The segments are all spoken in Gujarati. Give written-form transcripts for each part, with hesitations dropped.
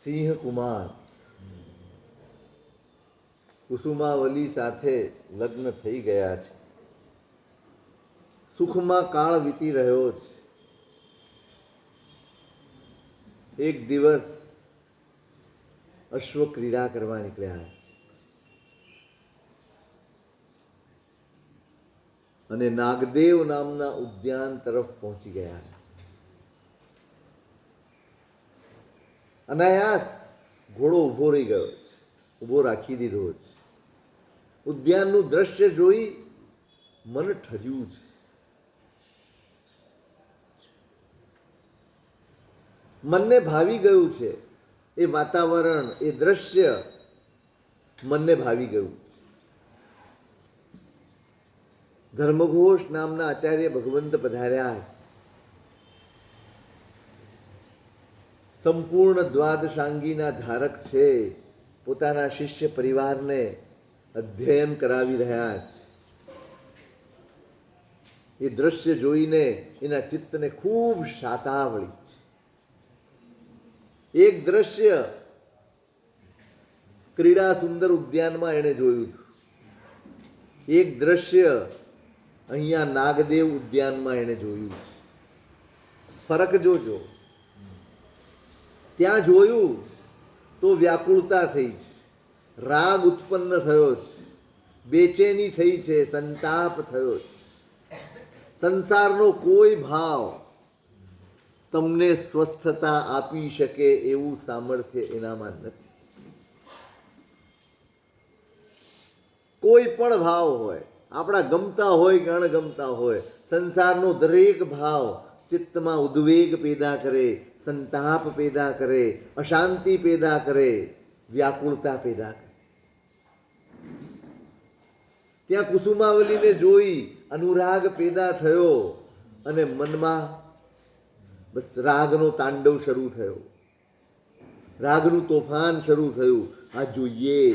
સિંહ કુમાર કુસુમાવલી સાથે લગ્ન થઈ ગયા છે. સુખમાં કાળ વીતી રહ્યો છે. એક દિવસ અશ્વ ક્રીડા કરવા નીકળ્યા અને નાગદેવ નામના ઉદ્યાન તરફ પહોંચી ગયા. અનાયાસ ઘોડો ઊભો રહી ગયો છે, ઊભો રાખી દીધો છે. ઉદ્યાનનું દ્રશ્ય જોઈ મન ઠર્યું છે. મનને ભાવી ગયું છે. એ વાતાવરણ, એ દ્રશ્ય મનને ભાવી ગયું. ધર્મઘોષ નામના આચાર્ય ભગવંત પધાર્યા છે. સંપૂર્ણ દ્વાદશાંગીના ધારક છે. પોતાના શિષ્ય પરિવારને અધ્યયન કરાવી રહ્યા છે. એ દ્રશ્ય જોઈને એના ચિત્તને ખૂબ શાતા વળી છે. એક દ્રશ્ય ક્રીડા સુંદર ઉદ્યાનમાં એણે જોયું. એક દ્રશ્ય અહીંયા નાગદેવ ઉદ્યાનમાં એણે જોયું. ફરક જોજો. ત્યાં જોયું તો વ્યાકુળતા થઈ છે, રાગ ઉત્પન્ન થયો છે, બેચેની થઈ છે, સંતાપ થયો છે. સંસારનો કોઈ ભાવ તમને સ્વસ્થતા આપી શકે એવું સામર્થ્ય એનામાં નથી. કોઈ પણ ભાવ હોય, આપણા ગમતા હોય કે અણગમતા હોય, સંસારનો દરેક ભાવ ચિત્તમાં ઉદ્વેગ પેદા કરે, સંતાપ પેદા કરે, અશાંતિ પેદા કરે, વ્યાકુળતા પેદા કરે. ત્યાં કુસુમાવલીને જોઈ અનુરાગ પેદા થયો અને મનમાં બસ રાગનો તાંડવ શરૂ થયો, રાગનું તોફાન શરૂ થયું. આ જોઈએ જ.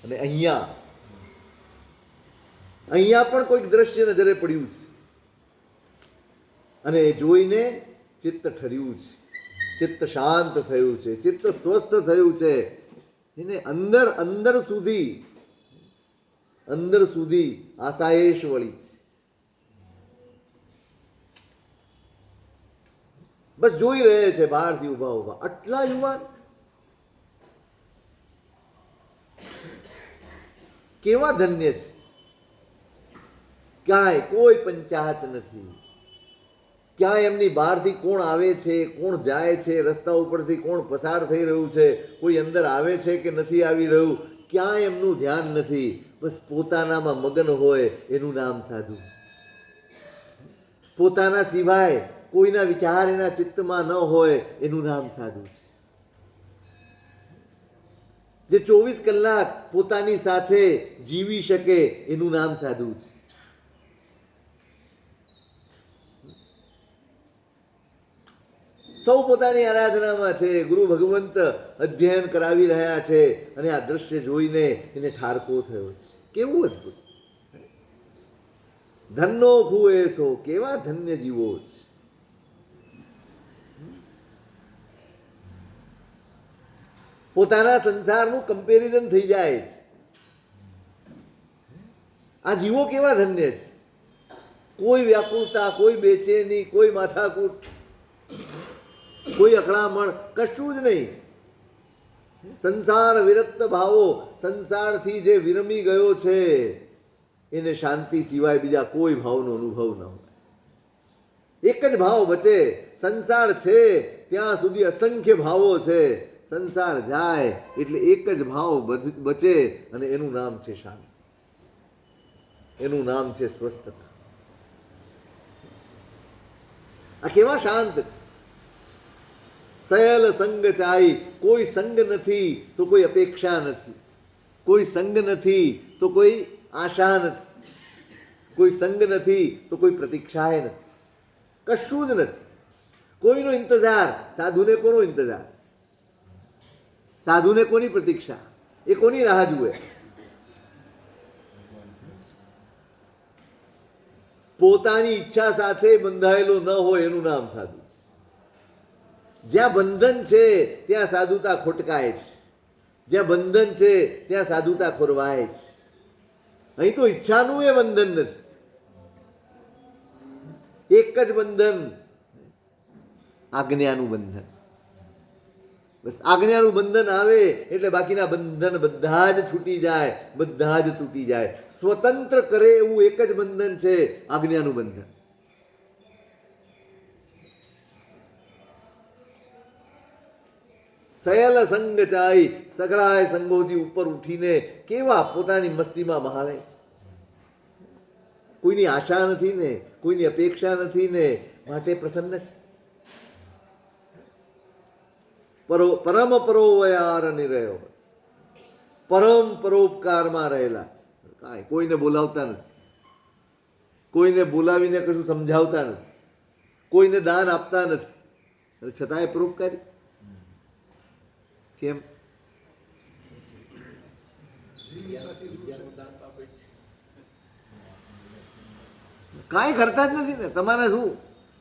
અને અહીંયા પણ કોઈક દ્રશ્ય નજરે પડ્યું છે અને એ જોઈને ચિત્ત ઠર્યું છે, ચિત્ત શાંત થયું છે, ચિત્ત સ્વસ્થ થયું છે. એને અંદર સુધી આશાએશ વળી છે. બસ જોઈ રહે છે બહારથી ઊભા ઊભા. આટલા યુવાન કેવા ધન્ય છે. ક્યાંય કોઈ પંચાયત નથી. ક્યાંય એમની બહારથી કોણ આવે છે, કોણ જાય છે, રસ્તા ઉપરથી કોણ પસાર થઈ રહ્યું છે, કોઈ અંદર આવે છે કે નથી આવી રહ્યું, ક્યાંય એમનું ધ્યાન નથી. બસ પોતાનામાં મગન હોય એનું નામ સાધુ. પોતાના સિવાય કોઈના વિચાર એના ચિત્તમાં ન હોય એનું નામ સાધુ છે. જે 24 કલાક પોતાની સાથે જીવી શકે એનું નામ સાધુ છે. સૌ પોતાની આરાધનામાં છે. ગુરુ ભગવંત અધ્યયન કરાવી રહ્યા છે અને આ દ્રશ્ય જોઈને એને ઠારકો થયો છે. કેવું અદભુત! ધનનો ખુએ સો, કેવા ધન્ય જીવો છે. પોતાના સંસારનું કમ્પેરિઝન થઈ જાય છે. આ જીવો કેવા ધન્ય છે. કોઈ વ્યાકુળતા, કોઈ બેચેની, કોઈ માથાકૂટ, કોઈ અકળામણ, કશું જ નહીં. સંસાર વિરક્ત ભાવો, સંસારથી જે વિરમી ગયો છે એને શાંતિ સિવાય બીજા કોઈ ભાવનો અનુભવ ન હોય. એક જ ભાવ બચે. સંસાર છે ત્યાં સુધી અસંખ્ય ભાવો છે. સંસાર જાય એટલે એક જ ભાવ બચે અને એનું નામ છે શાંતિ, એનું નામ છે સ્વસ્થતા. આ કેવા શાંત છે. સયલ સંગ ચાઈ. કોઈ સંગ નથી તો કોઈ અપેક્ષા નથી, કોઈ સંગ નથી તો કોઈ આશા નથી, કોઈ સંગ નથી તો કોઈ પ્રતીક્ષાએ નથી, કશું જ નથી. કોઈનો ઇંતજાર. સાધુને કોનો ઇંતજાર? સાધુને કોની પ્રતીક્ષા? એ કોની રાહ જુએ? પોતાની ઈચ્છા સાથે બંધાયેલો ન હોય એનું નામ સાધુ છે. જ્યાં બંધન છે ત્યાં સાધુતા ખોટકાય છે, જ્યાં બંધન છે ત્યાં સાધુતા ખોરવાય છે. અહીં તો ઈચ્છાનું એ બંધન નથી, એક જ બંધન, આજ્ઞાનું બંધન. બસ આજ્ઞાનું બંધન આવે એટલે બાકીના બંધન બધા જ છૂટી જાય, બધા જ તૂટી જાય. સ્વતંત્ર કરે એવું એક જ બંધન છે, આજ્ઞાનું બંધન. સયલ સંગ ચાઈ, સઘળાય સંગોથી ઉપર ઉઠીને કેવા પોતાની મસ્તીમાં મહાળે છે. કોઈની આશા નથી ને, કોઈની અપેક્ષા નથી ને, માટે પ્રસન્ન છે. પરમ પરોવયાર નિર્યો, પરમ પરોપકારમાં રહેલા છે. કાંઈ કોઈને બોલાવતા નથી, કોઈને બોલાવીને કશું સમજાવતા નથી, કોઈને દાન આપતા નથી, અને છતાંય પરોપકારી. કેમ? કાંઈ કરતા જ નથી ને. તમારે શું,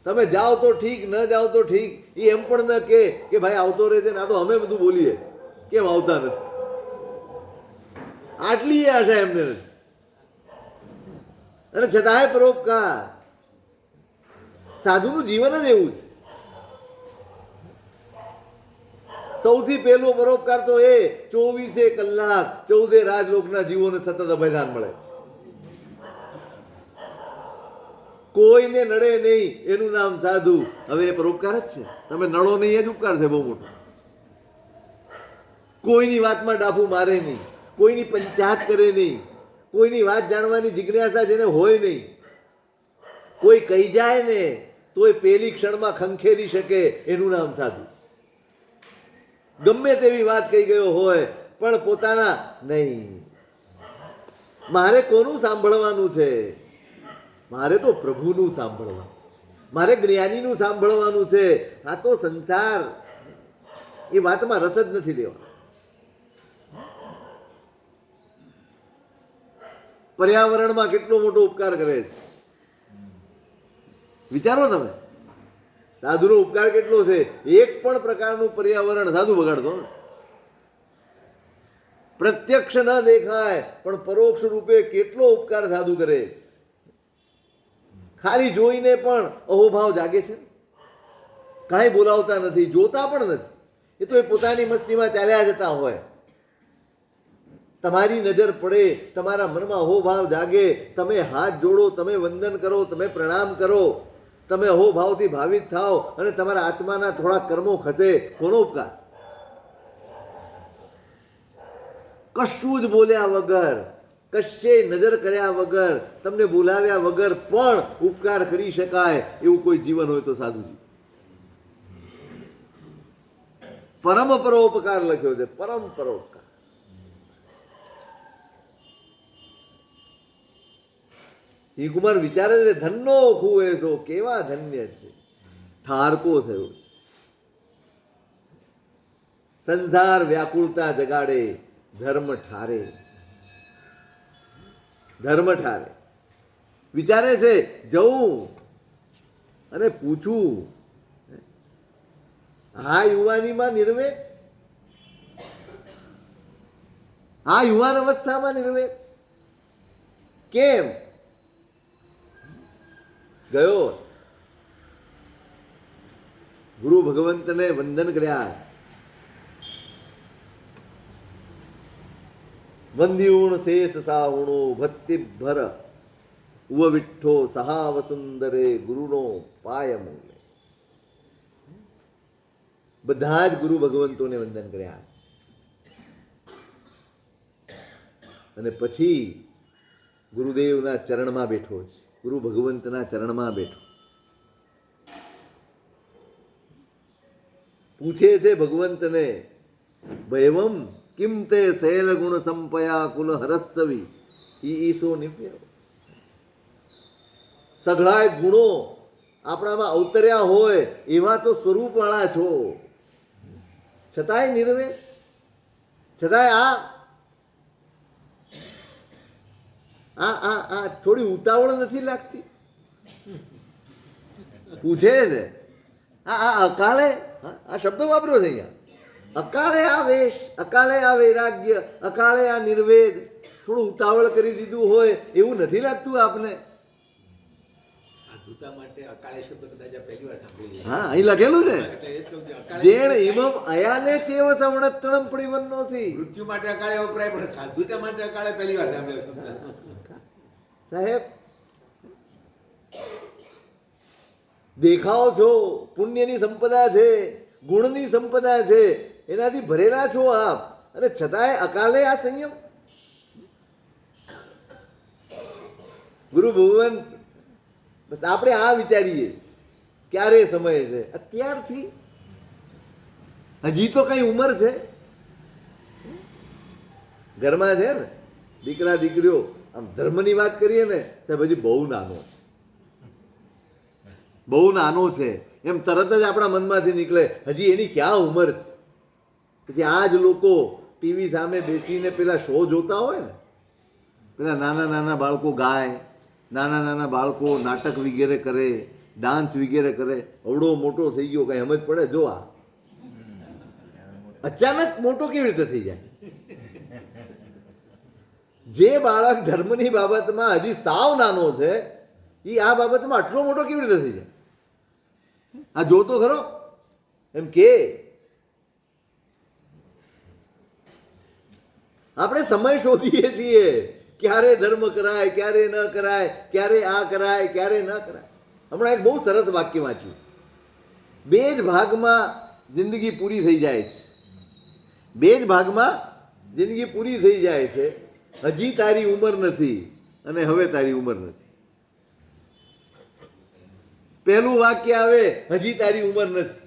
તમે જાઓ તો ઠીક, ન જાઓ તો ઠીક. એ એમ પણ ન કે ભાઈ આવતો રહેશે ને, આ તો અમે બધું બોલીએ કેમ આવતા નથી. આટલી આશા એમને નથી, અને છતાંય પરોપકાર. સાધુનું જીવન જ એવું છે. સૌથી પહેલો પરોપકાર તો એ 24 કલાક 14 રાજલોકના જીવોને સતત અભયદાન મળે છે. કોઈને નડે નહીં એનું નામ સાધુ. હવે એ પરોપકાર જ છે. તમે નડો નહીં એ જ ઉપકાર છે બહુ મોટો. કોઈની વાતમાં ડાફું મારે નહીં, કોઈની પંચાયત કરે નહીં, કોઈની વાત જાણવાની જિજ્ઞાસા જેને હોય નહીં. કોઈ કહી જાય ને તોય પેલી ક્ષણમાં ખંખેરી શકે, એનું નામ સાધુ. ગમે તેવી વાત કહી ગયો હોય પણ પોતાના નહીં. મારે કોનું સાંભળવાનું છે? મારે તો પ્રભુનું સાંભળવાનું છે, મારે જ્ઞાનીનું સાંભળવાનું છે. આ તો સંસાર એ વાતમાં રસ જ નથી લેવાનો. પર્યાવરણમાં કેટલો મોટો ઉપકાર કરે છે વિચારો તમે. સાધુનો ઉપકાર કેટલો છે. એક પણ પ્રકારનું પર્યાવરણ સાધુ બગાડતો ને. પ્રત્યક્ષ ન દેખાય પણ પરોક્ષ રૂપે કેટલો ઉપકાર સાધુ કરે. ખાલી જોઈને પણ અહોભાવ જાગે છે. કાંઈ બોલાવતા નથી, જોતા પણ નથી. એ તો એ પોતાની મસ્તીમાં ચાલ્યા જતા હોય. તમારી નજર પડે, તમારા મનમાં અહોભાવ જાગે, તમે હાથ જોડો, તમે વંદન કરો, તમે પ્રણામ કરો, તમે અહોભાવથી ભાવિત થાઓ અને તમારા આત્માના થોડા કર્મો ખસે. કોનો ઉપકાર? કશું જ બોલ્યા વગર, કશે નજર કર્યા વગર, તમને બોલાવ્યા વગર પણ ઉપકાર કરી શકાય એવું કોઈ જીવન હોય તો સાધુજી. પરમ પરોપકાર લખ્યો છે, પરમ પરોપકાર. શ્રીકુમાર વિચારે છે ધનનો ખુએ છો, કેવા ધન્ય છે, ઠારકો થયો છે. સંસાર વ્યાકુળતા જગાડે, ધર્મ ઠારે, ધર્મ ઠારે. વિચારે છે જવું અને પૂછું, આ યુવાનીમાં નિર્વેક, આ યુવાન અવસ્થામાં નિર્વેક કેમ? ગયો ગુરુ ભગવંતને વંદન કર્યા. વંદ્યુણ શેષ સાહુણો ભક્તિભર ઉવ વિઠ્ઠો સહા વસુંદરે ગુરુનો પાય મૂલે. બધા જ ગુરુ ભગવંતોને વંદન કર્યા. અને પછી ગુરુદેવના ચરણમાં બેઠો છે, ગુરુ ભગવંતના ચરણમાં બેઠો. પૂછે છે ભગવંતને, ભયવમ કિમ તે શૈલ ગુણ સંપયા કુલ હરસ્સવી ઈસો નિવ્ય. સઘળાય ગુણો આપણામાં અવતર્યા હોય એવા તો સ્વરૂપવાળા છો, છતાંય નિર્વેક, છતાંય આ થોડી ઉતાવળ નથી લાગતી? પૂછે છે આ અકાળે, આ શબ્દો વાપર્યો છે અહીંયા. અકાળે આ વેશ, અકાળે આ વૈરાગ્ય, અકાળે આ નિર્વેદ. થોડું ઉતાવળ કરી દીધું હોય એવું નથી લાગતું આપને? સાધુતા માટે અકાળે શબ્દ કદાચ આ પહેલી વાર સાંભળી. હા, અહીં લખેલું છે, એટલે એ જ કહું છું, અકાળે જેણ ઇમમ અયાલે ચેવ સવણત્તણમ પરિવન્નોસી. મૃત્યુ માટે અકાળે વપરાય, પણ સાધુતા માટે અકાળે પહેલી વાર સાંભળ્યો શબ્દ. સાહેબ, દેખાઓ છો, પુણ્યની સંપદા છે, ગુણની સંપદા છે, એનાથી ભરેલા છો આપ, અને છતાંય અકાલે આ સંયમ. ગુરુ ભગવાન, બસ આપણે આ વિચારીએ ક્યારે સમય છે, અત્યારથી. હજી તો કઈ ઉંમર છે ઘરમાં, છે ને દીકરા દીકરીઓ, આમ ધર્મની વાત કરીએ ને સાહેબ, હજી બહુ નાનો છે, બહુ નાનો છે, એમ તરત જ આપણા મનમાંથી નીકળે, હજી એની ક્યાં ઉંમર છે. પછી આ જ લોકો ટીવી સામે બેસીને પેલા શો જોતા હોય ને, પેલા નાના નાના બાળકો ગાય, નાના નાના બાળકો નાટક વગેરે કરે, ડાન્સ વગેરે કરે. અવડો મોટો થઈ ગયો, કઈ સમજ પડે? જો આ અચાનક મોટો કેવી રીતે થઈ જાય? જે બાળક ધર્મની બાબતમાં હજી સાવ નાનો છે, એ આ બાબતમાં આટલો મોટો કેવી રીતે થઈ જાય? આ જોતો ખરો એમ કે આપણે સમય શોધીએ છીએ, ક્યારે ધર્મ કરાય, ક્યારે ન કરાય, ક્યારે આ કરાય, ક્યારે ન કરાય. હમણાં એક બહુ સરસ વાક્ય વાંચ્યું, બે જ ભાગમાં જિંદગી પૂરી થઈ જાય છે, બે જ ભાગમાં જિંદગી પૂરી થઈ જાય છે. હજી તારી ઉંમર નથી અને હવે તારી ઉંમર નથી. પહેલું વાક્ય આવે, હજી તારી ઉંમર નથી,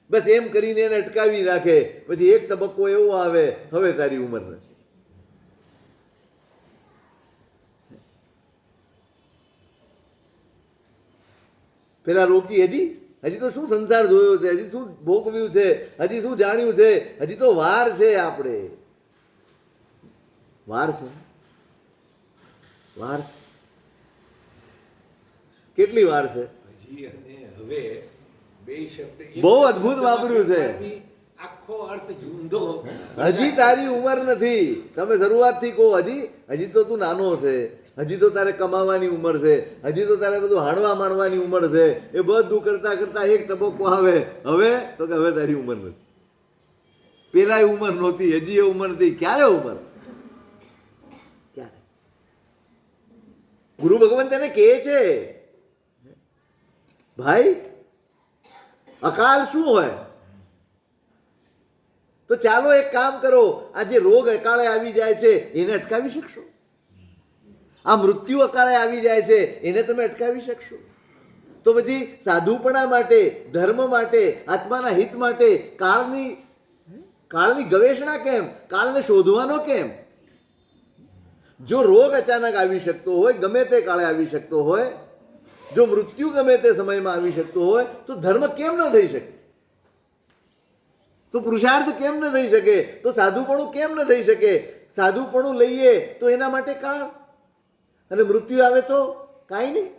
બસ એમ કરીને એને અટકાવી રાખે. પછી એક તબક્કો એવો આવે, હવે તારી ઉંમર નથી. પેલા રોકી, હજી તો શું સંસાર જોયો છે, હજી શું ભોગવ્યું છે, હજી શું જાણ્યું છે, હજી તો વાર છે. આપણે વાર છે, વાર છે, કેટલી વાર છે? હજી અને હવે બે શબ્દ બહુ અદ્ભુત વાપર્યું છે. આખો અર્થ જુદો. હજી તારી ઉંમર નથી. તમે શરૂઆતથી કહો, હજી તો તું નાનો છે, હજી તો તારે કમાવાની ઉંમર છે, હજી તો તારે બધું હાણવા માંડવાની ઉંમર છે. એ બધું કરતા કરતા એક તબક્કો આવે, હવે તો કે હવે તારી ઉંમર નથી. પેલા ઉંમર નહોતી, હજી એ ઉંમર નથી. ક્યારે ઉંમર? ક્યારે? ગુરુ ભગવાન તેને કહે છે, ભાઈ અકાલ શું હોય? તો ચાલો એક કામ કરો, આ જે રોગ અકાળે આવી જાય છે એને અટકાવી શકશો? આ મૃત્યુ અકાળે આવી જાય છે એને તમે અટકાવી શકશો? તો પછી સાધુપણા માટે, ધર્મ માટે, આત્માના હિત માટે કાળની ગવેષણા કેમ? કાળને શોધવાનો કેમ? જો રોગ અચાનક આવી શકતો હોય, ગમે તે કાળે આવી શકતો હોય, જો મૃત્યુ ગમે તે સમયમાં આવી શકતો હોય, તો ધર્મ કેમ ન થઈ શકે? તો પુરુષાર્થ કેમ ન થઈ શકે? તો સાધુપણું કેમ ન થઈ શકે? સાધુપણું લઈએ તો એના માટે કાળ, અને મૃત્યુ આવે તો કાંઈ નહીં.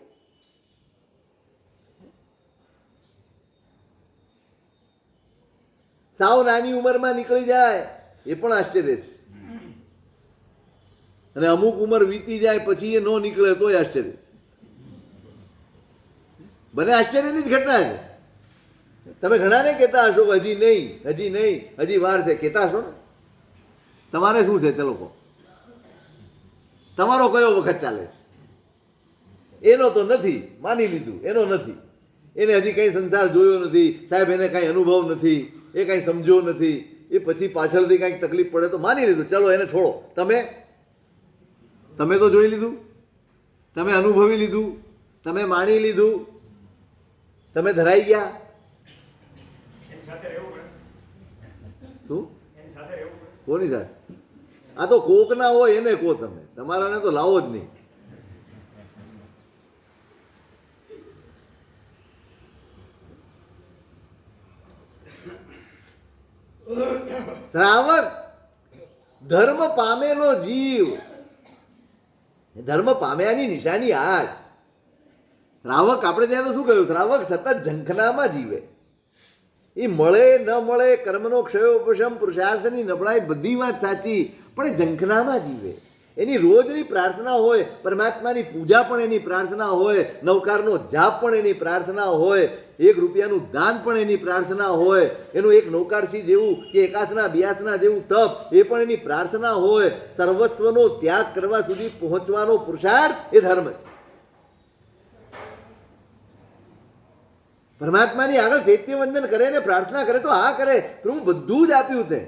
સાવ નાની ઉંમરમાં નીકળી જાય એ પણ આશ્ચર્ય છે, અને અમુક ઉંમર વીતી જાય પછી એ ન નીકળે તોય આશ્ચર્ય છે. બને આશ્ચર્યની જ ઘટના છે. તમે ઘણાને કહેતા હશો કે હજી નહીં, હજી નહીં, હજી વાર છે, કહેતા હશો ને? તમારે શું છે? ચલો કહો, તમારો કયો વખત ચાલે છે? એનો તો નથી, માની લીધું, એનો નથી, એને હજી કંઈ સંસાર જોયો નથી, સાહેબ એને કાંઈ અનુભવ નથી, એ કાંઈ સમજ્યો નથી, એ પછી પાછળથી કાંઈક તકલીફ પડે તો માની લીધું, ચલો એને છોડો. તમે તો જોઈ લીધું, તમે અનુભવી લીધું, તમે માણી લીધું, તમે ધરાઈ ગયા. શું? કોની સાથે? આ તો કોક ના હોય એને કહો તમે, તમારાને તો લાવો જ નહીં. શ્રાવક ધર્મ પામેલો જીવ, ધર્મ પામ્યાની નિશાની આ જ. શ્રાવક આપણે ત્યાં તો શું કહ્યું? શ્રાવક સતત ઝંખનામાં જીવે. એ મળે ન મળે, કર્મનો ક્ષયોપશમ, પુરુષાર્થની નબળાઈ, બધી વાત સાચી, પણ એ ઝંખનામાં જીવે. એની રોજની પ્રાર્થના હોય, પરમાત્માની પૂજા પણ એની પ્રાર્થના હોય, નવકારનો જાપ પણ એની પ્રાર્થના હોય, 1 રૂપિયાનું દાન પણ એની પ્રાર્થના હોય, એનું એક નૌકારસી જેવું કે એકાસના બિયાસના જેવું તપ એ પણ એની પ્રાર્થના હોય. સર્વસ્વનો ત્યાગ કરવા સુધી પહોંચવાનો પુરુષાર્થ એ ધર્મ છે. પરમાત્માની આગળ ચૈત્યવંદન કરે ને પ્રાર્થના કરે તો આ કરે, પ્રભુ બધું જ આપ્યું તે,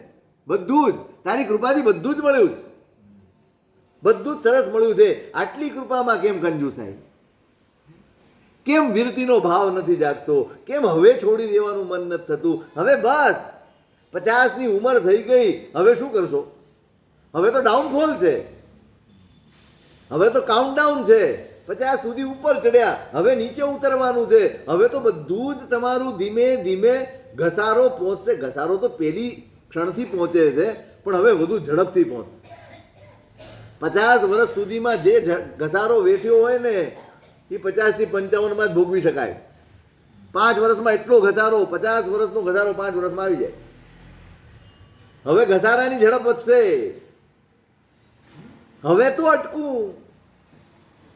બધું જ તારી કૃપાથી બધું જ મળ્યું છે, બધું જ સરસ મળ્યું છે. આટલી કૃપામાં કેમ કંજૂસાઈ? કેમ વિરતીનો ભાવ નથી જાગતો? કેમ હવે છોડી દેવાનું મન નથી થતું? હવે બસ 50ની ઉંમર થઈ ગઈ, હવે શું કરશો? હવે તો ડાઉનફોલ છે, હવે તો કાઉન્ટડાઉન છે. 50 સુધી ઉપર ચડ્યા, હવે નીચે ઉતરવાનું છે. હવે તો બધું જ તમારું ધીમે ધીમે ઘસારો પહોંચશે. ઘસારો તો પેલી ક્ષણથી પહોંચે છે, પણ હવે વધુ ઝડપથી પહોંચશે. 50 વર્ષ સુધીમાં જે ઘસારો વેઠ્યો હોય ને એ 50 થી 55માં જ ભોગવી શકાય. 5 વર્ષમાં એટલો ઘસારો, 50 વર્ષનો ઘસારો 5 વર્ષમાં આવી જાય. હવે ઘસારાની ઝડપ વધશે. હવે તો અટકું.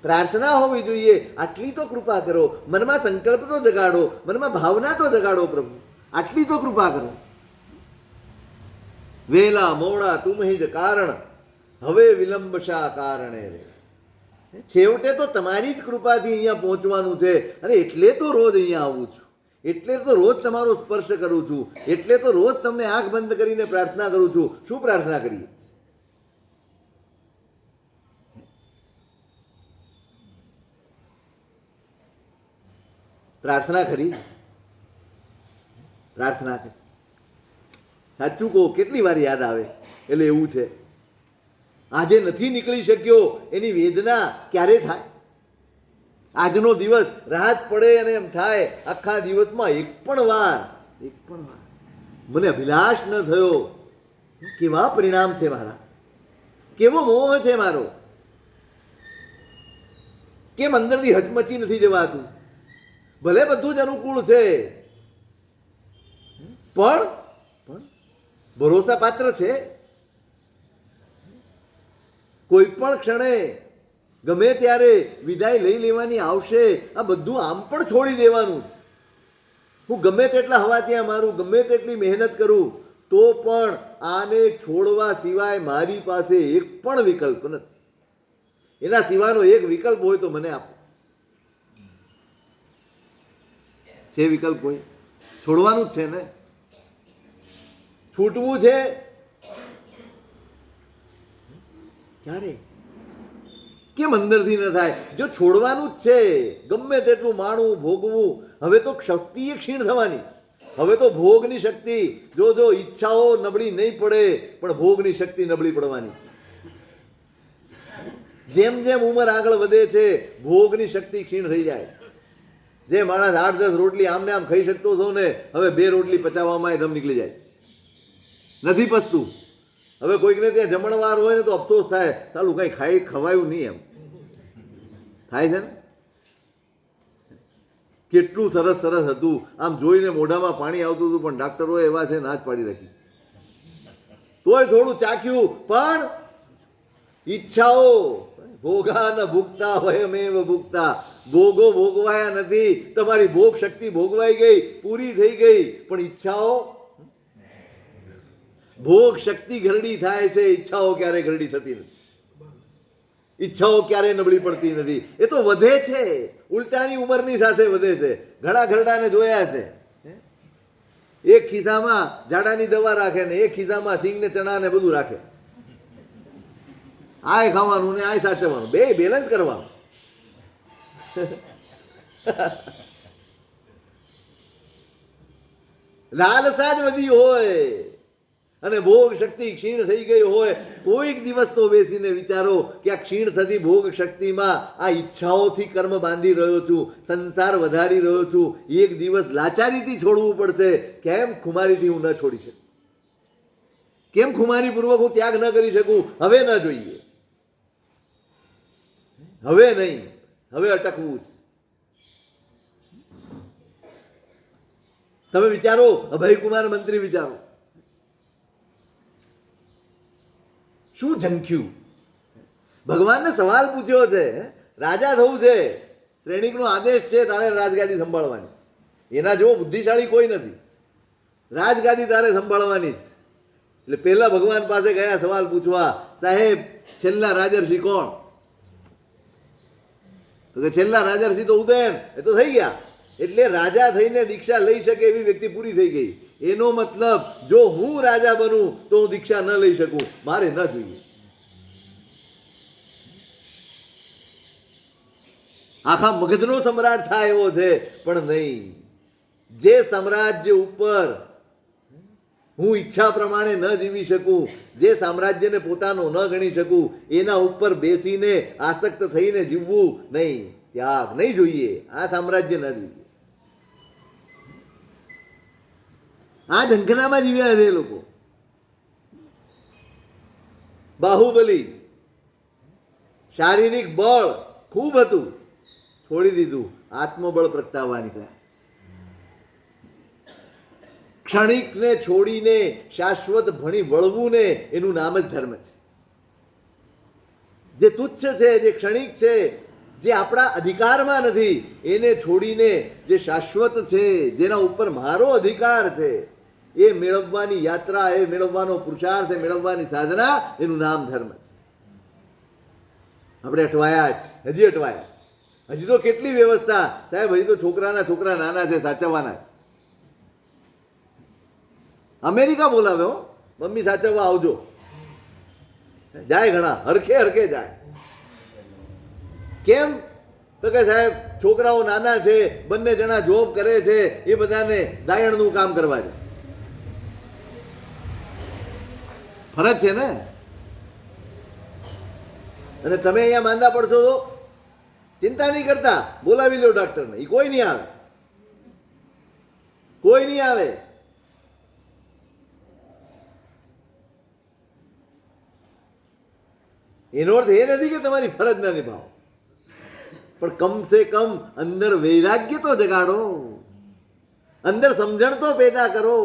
પ્રાર્થના હોવી જોઈએ, આટલી તો કૃપા કરો. મનમાં સંકલ્પ તો જગાડો, મનમાં ભાવના તો જગાડો. પ્રભુ આટલી તો કૃપા કરો. વેલા મોડા તુમહિ જ કારણ, હવે વિલંબ શા કારણે રે. છેવટે તો તમારી જ કૃપાથી અહીંયા પહોંચવાનું છે. અને એટલે તો રોજ અહીંયા આવું છું, એટલે તો રોજ તમારો સ્પર્શ કરું છું, એટલે તો રોજ તમને આંખ બંધ કરીને પ્રાર્થના કરું છું. શું પ્રાર્થના કરીએ? પ્રાર્થના કરી, પ્રાર્થના કરી. સાચું કહો, કેટલી વાર યાદ આવે? એટલે એવું છે, આજે નથી નીકળી શક્યો એની વેદના ક્યારે થાય? આજનો દિવસ રાત પડે અને એમ થાય આખા દિવસમાં એક પણ વાર મને અભિલાષ ન થયો. કેવા પરિણામ છે મારા, કેવો મોહ છે મારો. કેમ અંદરથી હચમચી નથી જવાતું? ભલે બધું જ અનુકૂળ છે, પણ ભરોસા પાત્ર છે. કોઈ પણ ક્ષણે ગમે ત્યારે વિદાય લઈ લેવાની આવશે. આ બધું આમ પણ છોડી દેવાનું છે. હું ગમે તેટલા હવા ત્યાં મારું, ગમે તેટલી મહેનત કરું, તો પણ આને છોડવા સિવાય મારી પાસે એક પણ વિકલ્પ નથી. એના સિવાયનો એક વિકલ્પ હોય તો મને આપો. છે વિકલ્પ હોય? છોડવાનું જ છે ને. છૂટવું છે ક્યારે? કેમ અંદરથી ન થાય? જો છોડવાનું જ છે, ગમે તેટલું માણવું, ભોગવું. હવે તો શક્તિ એ ક્ષીણ થવાની. હવે તો ભોગની શક્તિ, જો ઈચ્છાઓ નબળી નહીં પડે, પણ ભોગની શક્તિ નબળી પડવાની. જેમ જેમ ઉંમર આગળ વધે છે, ભોગની શક્તિ ક્ષીણ થઈ જાય. જે માણસ 8-10 રોટલી આમને આમ ખાઈ શકતો હતો ને, હવે 2 રોટલી પચાવવામાં દમ નીકળી જાય, નથી પચતું. હવે કોઈકને ત્યાં જમણવાર હોય ને તો અફસોસ થાય, ચાલું કઈ ખવાયું નહીં, એમ થાય છે ને. કેટલું સરસ સરસ હતું, આમ જોઈને મોઢામાં પાણી આવતું હતું, પણ ડાક્ટરોએ એવા છે ના જ પાડી રાખી. તોય થોડું ચાખ્યું, પણ ઈચ્છાઓ ભોગા ન ભૂખતા વયમેવ ભૂખતા. ભોગો ભોગવાયા નથી, તમારી ભોગ શક્તિ ભોગવાઈ ગઈ, પૂરી થઈ ગઈ, પણ ઈચ્છાઓ, ભોગ શક્તિ ઘરડી થાય છે, ઈચ્છાઓ ક્યારેય ઘરડી થતી નથી. ઈચ્છાઓ ક્યારેય નબળી પડતી નથી. એ તો વધે છે, ઉલટાની ઉંમરની સાથે વધે છે. ઘણા ઘરડાને જોયા છે, એક ખિસ્સામાં ઝાડાની દવા રાખે ને એક ખિસ્સામાં સિંગ ને ચણા ને બધું રાખે. આય ખાવાનું ને આય સાચવવાનું, બે બેલેન્સ કરવાનું. લાલસા જ વધી હોય અને ભોગ શક્તિ ક્ષીણ થઈ ગઈ હોય. કોઈક દિવસ તો બેસીને વિચારો કે આ ક્ષીણ થતી ભોગ શક્તિમાં આ ઈચ્છાઓથી કર્મ બાંધી રહ્યો છું, સંસાર વધારી રહ્યો છું. એક દિવસ લાચારીથી છોડવું પડશે. કેમ ખુમારીથી હું ન છોડી શકું? કેમ ખુમારી પૂર્વક હું ત્યાગ ન કરી શકું? હવે ન જોઈએ, હવે નહીં, હવે અટકવું છે. તમે વિચારો, અભયકુમાર મંત્રી વિચારો, શું ઝંખ્યું. ભગવાનને સવાલ પૂછ્યો છે, રાજા થવું છે, શ્રેણીકનો આદેશ છે, તારે રાજગાદી સંભાળવાની. એના જેવો બુદ્ધિશાળી કોઈ નથી. રાજગાદી તારે સંભાળવાની છે. એટલે પહેલા ભગવાન પાસે ગયા સવાલ પૂછવા, સાહેબ છેલ્લા રાજર્ષિ કોણ? તો કે છેલ્લા રાજર્ષિ તો ઉદયન, એ તો થઈ ગયા. એટલે રાજા થઈને દીક્ષા લઈ શકે એવી વ્યક્તિ પૂરી થઈ ગઈ. એનો મતલબ જો હું રાજા બનું તો હું દીક્ષા ન લઈ શકું, મારે ન જોઈએ. આખા મગધનો સમ્રાટ થાય એવો છે, પણ નહીં. જે સામ્રાજ્ય ઉપર હું ઈચ્છા પ્રમાણે ન જીવી શકું, જે સામ્રાજ્યને પોતાનો ન ગણી શકું, એના ઉપર બેસીને આસક્ત થઈને જીવવું નહીં. ત્યાગ નહીં જોઈએ. આ સામ્રાજ્ય ન જોઈએ. આ ઝંખનામાં જીવ્યા છે એ લોકો. બાહુબલી, શારીરિક બળ ખૂબ હતું, છોડી દીધું, આત્મબળ પ્રગટાવવા નીકળ્યા. ક્ષણિકને છોડીને શાશ્વત ભણી વળવું ને એનું નામ જ ધર્મ છે. જે તુચ્છ છે, જે ક્ષણિક છે, જે આપણા અધિકારમાં નથી, એને છોડીને જે શાશ્વત છે, જેના ઉપર મારો અધિકાર છે, એ મેળવવાની યાત્રા, એ મેળવવાનો પુરુષાર્થ, એ મેળવવાની સાધના, એનું નામ ધર્મ છે. આપણે અટવાયા જ, હજી અટવાયા. હજી તો કેટલી વ્યવસ્થા સાહેબ, હજી તો છોકરાના છોકરા નાના છે, સાચવવાના જ. અમેરિકા બોલાવે, હો મમ્મી સાચવવા આવજો. જાય ઘણા, હરખે હરખે જાય. કેમ? તો કે સાહેબ છોકરાઓ નાના છે, બંને જણા જોબ કરે છે, એ બધાને દાયણનું કામ કરવા છે. ફરજ છે ને. અને તમે અહીંયા માંદા પડશો તો ચિંતા નહીં કરતા, બોલાવી લો ડોક્ટરને, એ કોઈ નહીં આવે, કોઈ નહીં આવે. એનો અર્થ એ નથી કે તમારી ફરજ ના નિભાવો, પણ કમસે કમ અંદર વૈરાગ્ય તો જગાડો, અંદર સમજણ તો પેદા કરો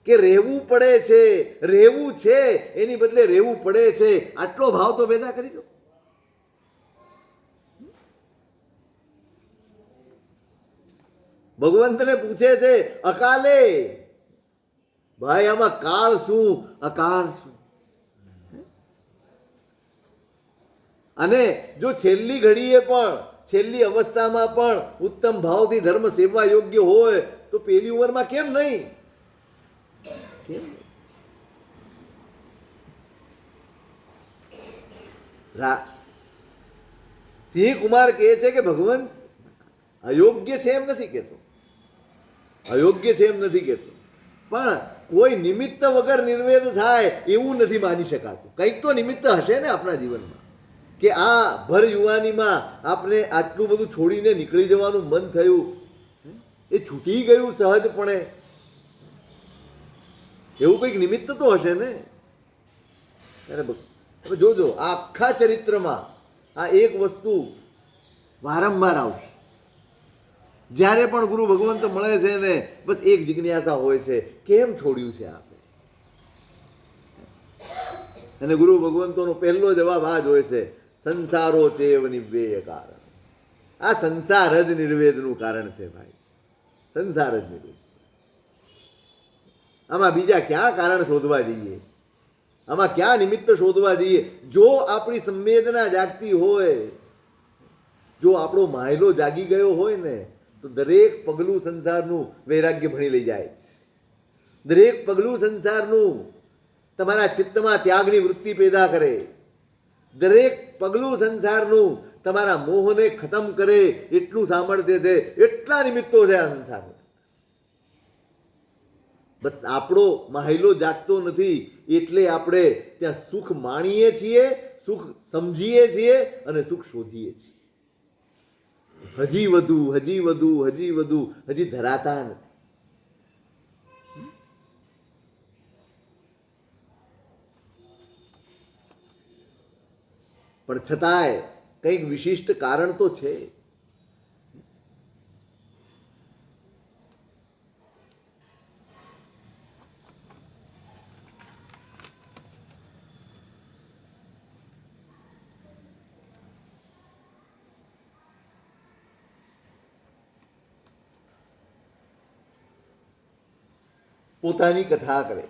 કે રહેવું પડે છે, રહેવું છે, એની બદલે રહેવું પડે છે, આટલો ભાવ તો પેદા કરી દો. ભગવંતને પૂછે છે અકાલે, ભાઈ આમાં કાળ શું, અકાળ શું? અને જો છેલ્લી ઘડીએ પણ, છેલ્લી અવસ્થામાં પણ ઉત્તમ ભાવથી ધર્મ સેવવા યોગ્ય હોય તો પેલી ઉંમરમાં કેમ નહીં? કેમ? સિંહ કુમાર કહે છે કે ભગવાન અયોગ્ય છે એમ નથી કહેતો, અયોગ્ય છે એમ નથી કહેતો, પણ કોઈ નિમિત્ત વગર નિર્વેદ થાય એવું નથી માની શકાતું. કંઈક તો નિમિત્ત હશે ને આપણા જીવનમાં, કે આ ભર યુવાનીમાં આપણે આટલું બધું છોડીને નીકળી જવાનું મન થયું, એ છૂટી ગયું સહજપણે, એવું કંઈક નિમિત્ત તો હશે ને. હવે જોજો આ આખા ચરિત્રમાં આ એક વસ્તુ વારંવાર આવશે. જ્યારે પણ ગુરુ ભગવંત મળે છે ને બસ એક જિજ્ઞાસા હોય છે, કેમ છોડ્યું છે આપણે? અને ગુરુ ભગવંતોનો પહેલો જવાબ આ જ હોય છે, સંસારો ચેવ નિર્વેય કારણ. આ સંસાર જ નિર્વેદનું કારણ છે ભાઈ, સંસાર જ નિર્વેદ. આમાં બીજા ક્યાં કારણ શોધવા જઈએ? આમાં ક્યાં નિમિત્ત શોધવા જઈએ? જો આપણી સંવેદના જાગતી હોય, જો આપણો માયલો જાગી ગયો હોય ને, તો દરેક પગલું સંસારનું વૈરાગ્ય ભણી લઈ જાય. દરેક પગલું સંસારનું તમારા ચિત્તમાં ત્યાગની વૃત્તિ પેદા કરે. દરેક પગલું સંસારનું તમારા મોહને ખતમ કરે એટલું સામર્થ્ય છે, એટલા નિમિત્તો છે આ સંસારમાં. બસ આપણો માહિલો જાગતો નથી એટલે આપણે ત્યાં સુખ માણીએ છીએ, સુખ સમજીએ છીએ અને સુખ શોધીએ છીએ. હજી વધુ, હજી વધુ, હજી વધુ, હજી ધરાતા નથી. પણ છતાંય કંઈક વિશિષ્ટ કારણ તો છે. પોતાની કથા કરે.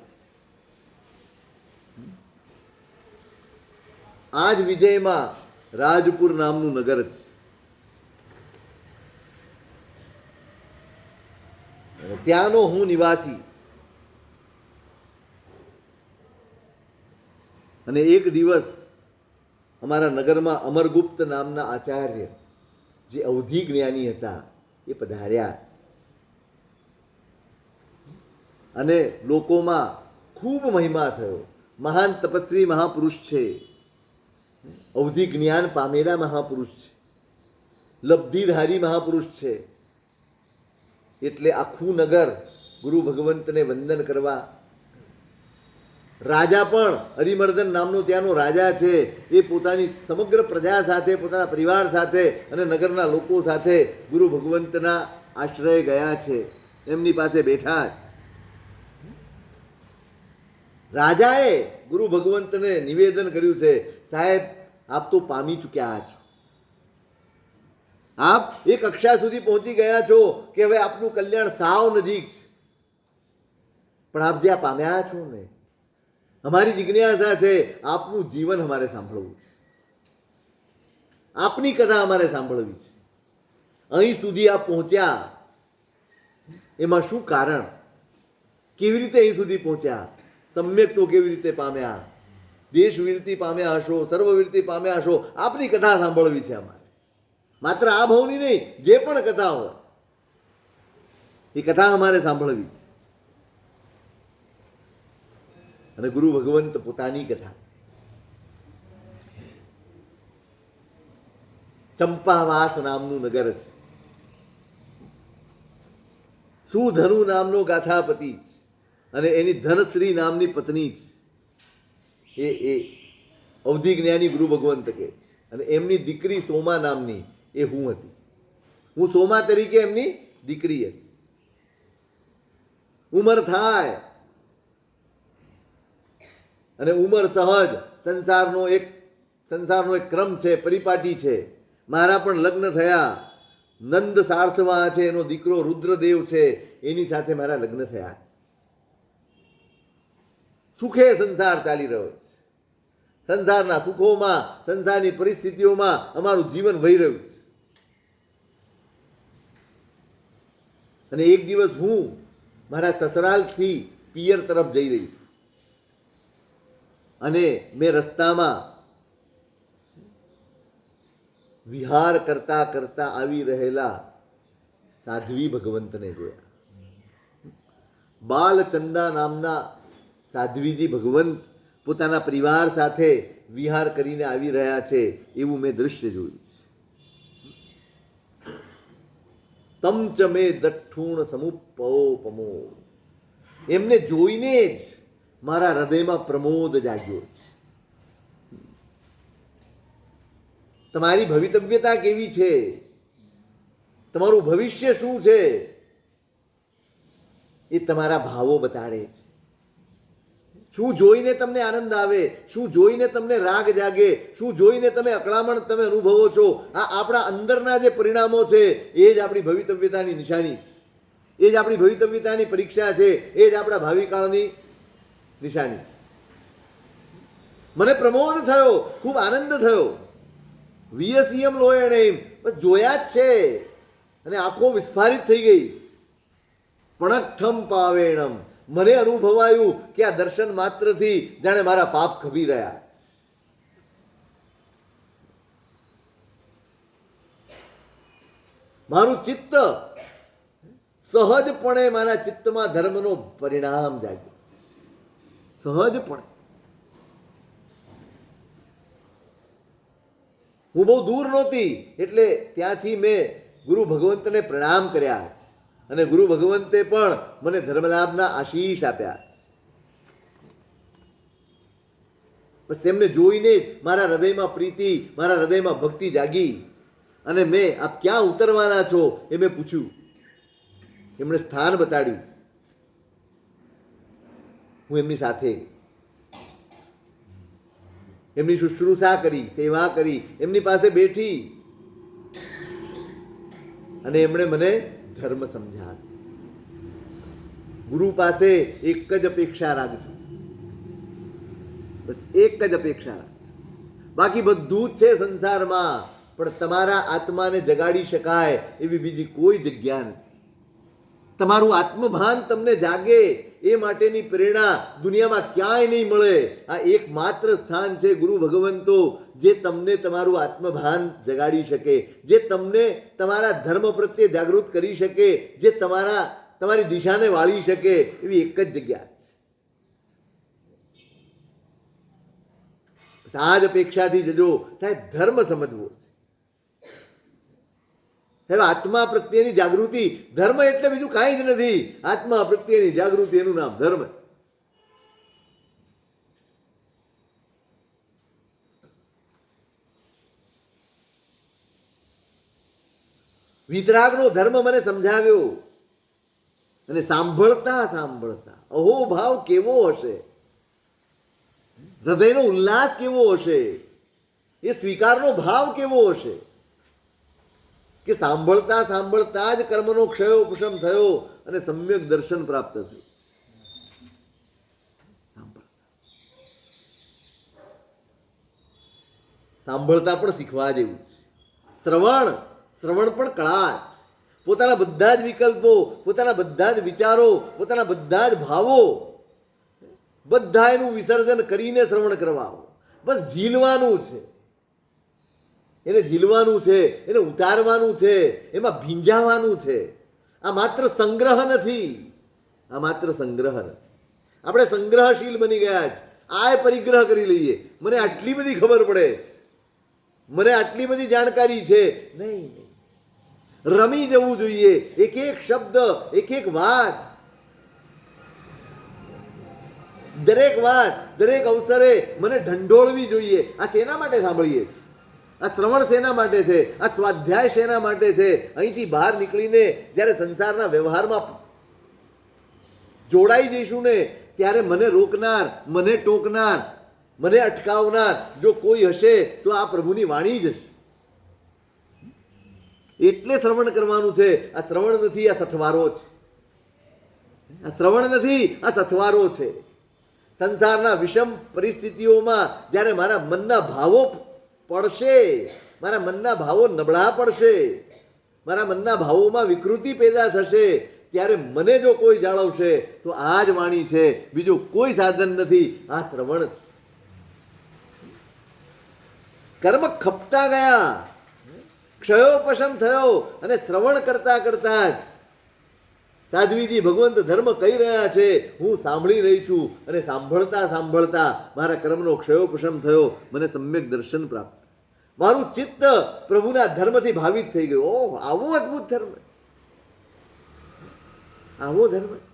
આ જ વિજયમાં રાજપુર નામનું નગર છે. ત્યાંનો હું નિવાસી. અને એક દિવસ અમારા નગરમાં અમરગુપ્ત નામના આચાર્ય, જે અવધિ જ્ઞાની હતા, એ પધાર્યા અને લોકોમાં ખૂબ મહિમા થયો. મહાન તપસ્વી મહાપુરુષ છે, અવધિ જ્ઞાન પામેલા મહાપુરુષ છે, લબ્ધિધારી મહાપુરુષ છે. એટલે આખું નગર ગુરુ ભગવંતને વંદન કરવા. રાજા પણ હરિમર્દન નામનો ત્યાંનો રાજા છે, એ પોતાની સમગ્ર પ્રજા સાથે, પોતાના પરિવાર સાથે અને નગરના લોકો સાથે ગુરુ ભગવંતના આશ્રય ગયા છે, એમની પાસે બેઠા. રાજાએ ગુરુ ભગવંતને નિવેદન કર્યું છે, સાહેબ આપ તો પામી ચૂક્યા છો, આપ એ કક્ષા સુધી પહોંચી ગયા છો કે હવે આપનું કલ્યાણ સાવ નજીક છે. પણ આપ જે આ પામ્યા છો ને, અમારી જિજ્ઞાસા છે આપનું જીવન અમારે સાંભળવું છે, આપની કથા અમારે સાંભળવી છે. અહીં સુધી આપ પહોંચ્યા, એમાં શું કારણ? કેવી રીતે અહીં સુધી પહોંચ્યા? સમ્યક તો કેવી રીતે પામ્યા? દેશ વીરતિ પામ્યા હશો, સર્વવીરતિ પામ્યા હશો. આપની કથા સાંભળવી છે અમારે. માત્ર આ ભાવની નહીં, જે પણ કથા હોય એ કથા અમારે સાંભળવી છે. અને ગુરુ ભગવંત પોતાની કથા, ચંપાવાસ નામનું નગર છે, સુધનુ નામનો ગાથાપતિ છે, અને એની ધનશ્રી નામની પત્ની છે. એ અવધિ જ્ઞાની ગુરુ ભગવંત કે છે. અને એમની દીકરી સોમા નામની, એ હું હતી. હું સોમા તરીકે એમની દીકરી હતી. ઉંમર થાય અને ઉંમર સહજ, સંસારનો એક ક્રમ છે, પરિપાટી છે. મારા પણ લગ્ન થયા. નંદ સાર્થવા છે, એનો દીકરો રુદ્રદેવ છે, એની સાથે મારા લગ્ન થયા. સુખે સંસાર ચાલી રહ્યો છે. સંસારના સુખોમાં, સંસારની પરિસ્થિતિઓમાં અમારું જીવન વહી રહ્યું છે. અને એક દિવસ હું મારા સસરાલથી પિયર તરફ જઈ રહી છું, અને મેં રસ્તામાં વિહાર કરતા કરતા આવી રહેલા સાધ્વી ભગવંતને જોયા. બાલચંદા નામના સાધ્વીજી ભગવંત પોતાના પરિવાર સાથે વિહાર કરીને આવી રહ્યા છે, એવું મેં દૃશ્ય જોયું છે. તમ ચ મે દઠ્ઠુણ સમુપમો. એમને જોઈને જ મારા હૃદયમાં પ્રમોદ જાગ્યો છે. તમારી ભવિતવ્યતા કેવી છે? તમારું ભવિષ્ય શું છે? એ તમારા ભાવો બતાડે છે. શું જોઈને તમને આનંદ આવે? શું જોઈને તમને રાગ જાગે? શું જોઈને તમે અકળામણ તમે અનુભવો છો? આ આપણા અંદરના જે પરિણામો છે, એ જ આપણી ભવિતવ્યતાની નિશાની, એ જ આપણી ભવિતવ્યતાની પરીક્ષા છે, એ જ આપણા ભાવિ કાળની નિશાની. મને પ્રમોદ થયો, ખૂબ આનંદ થયો. વિયસિયમ લોયણેમ, બસ જોયા જ છે અને આંખો વિસ્ફારિત થઈ ગઈ. પણઠમ પાવેણમ, મને અનુભવાયું કે આ દર્શન માત્રથી જાણે મારા પાપ ખભી રહ્યા. મારું ચિત્ત સહજપણે, મારા ચિત્તમાં ધર્મનો પરિણામ જાગ્યો. સહજપણે. હું બહુ દૂર નહોતી, એટલે ત્યાંથી મેં ગુરુ ભગવંતને પ્રણામ કર્યા, અને ગુરુ ભગવંતે પણ મને ધર્મલાભના આશીષ આપ્યા. બસ તેમને જોઈને જ મારા હૃદયમાં પ્રીતિ, મારા હૃદયમાં ભક્તિ જાગી. અને મેં આપ ક્યાં ઉતરવાના છો એ મેં પૂછ્યું. એમણે સ્થાન બતાડ્યું. હું એમની સાથે એમની શુશ્રૂષા કરી, સેવા કરી, એમની પાસે બેઠી, અને એમણે મને ધર્મ સમજાવ્યો. ગુરુ પાસે એક જ અપેક્ષા રાખજો, બસ એક જ અપેક્ષા રાખજો. બાકી બધું જ છે સંસારમાં, પણ તમારા આત્માને જગાડી શકાય એવી બીજી કોઈ જગ્યા નથી. તમારું આત્મભાન તમને જાગે એ માટેની પ્રેરણા દુનિયામાં ક્યાંય નહીં મળે. આ એકમાત્ર સ્થાન છે ગુરુ ભગવંતો, જે તમને તમારું આત્મભાન જગાડી શકે, જે તમને તમારા ધર્મ પ્રત્યે જાગૃત કરી શકે, જે તમારી દિશાને વાળી શકે એવી એક જ જગ્યા છે. આ જ અપેક્ષાથી જજો. સાહેબ, ધર્મ સમજવો છે. હવે આત્મા પ્રત્યેની જાગૃતિ, ધર્મ એટલે બીજું કાંઈ જ નથી. આત્મા પ્રત્યેની જાગૃતિ, એનું નામ ધર્મ. વિતરાગનો ધર્મ મને સમજાવ્યો, અને સાંભળતા સાંભળતા અહોભાવ કેવો હશે, હૃદયનો ઉલ્લાસ કેવો હશે, એ સ્વીકારનો ભાવ કેવો હશે કે સાંભળતા સાંભળતા જ કર્મનો ક્ષયોપશમ થયો અને સમ્યક દર્શન પ્રાપ્ત થયું. સાંભળતા પણ શીખવા જેવું છે. શ્રવણ પણ કળા છે. પોતાના બધા જ વિકલ્પો, પોતાના બધા જ વિચારો, પોતાના બધા જ ભાવો, બધા એનું વિસર્જન કરીને શ્રવણ કરવા. બસ ઝીલવાનું છે, એને ઝીલવાનું છે, એને ઉતારવાનું છે, એમાં ભીંજાવાનું છે. આ માત્ર સંગ્રહ નથી, આ માત્ર સંગ્રહ નથી. આપણે સંગ્રહશીલ બની ગયા છે. આ પરિગ્રહ કરી લઈએ, મને આટલી બધી ખબર પડે, મને આટલી બધી જાણકારી છે. નહીં, રમી જવું જોઈએ. એક એક શબ્દ, એક એક વાત, દરેક વાત, દરેક અવસરે મને ઢંઢોળવી જોઈએ. આ શેના માટે સાંભળીએ છીએ? આ શ્રવણ શેના માટે છે? આ સ્વાધ્યાય શેના માટે છે? અહીંથી બહાર નીકળીને જ્યારે સંસારના વ્યવહારમાં જોડાઈ જઈશું ને, ત્યારે મને રોકનાર, મને ટોકનાર, મને અટકાવનાર જો કોઈ હશે તો આ પ્રભુની વાણી જ હશે. એટલે શ્રવણ કરવાનું છે. આ શ્રવણ નથી, આ સથવારો છે. આ શ્રવણ નથી, આ સથવારો છે. સંસારના વિષમ પરિસ્થિતિઓમાં જ્યારે મારા મનના ભાવો પડશે, મારા મનના ભાવો નબળા પડશે, મારા મનના ભાવોમાં વિકૃતિ પેદા થશે, ત્યારે મને જો કોઈ જાળવશે તો આ જ વાણી છે, બીજું કોઈ સાધન નથી. આ શ્રવણ છે. કર્મ ખપતા ગયા, ક્ષયોપશમ થયો, અને શ્રવણ કરતા કરતા જ સાધ્વીજી ભગવંત ધર્મ કહી રહ્યા છે, હું સાંભળી રહી છું, અને સાંભળતા સાંભળતા મારા કર્મનો ક્ષયોપશમ થયો, મને સમ્યક દર્શન પ્રાપ્ત. મારું ચિત્ત પ્રભુના ધર્મથી ભાવિત થઈ ગયું. ઓહ, આવો અદભુત ધર્મ છે, આવો ધર્મ છે.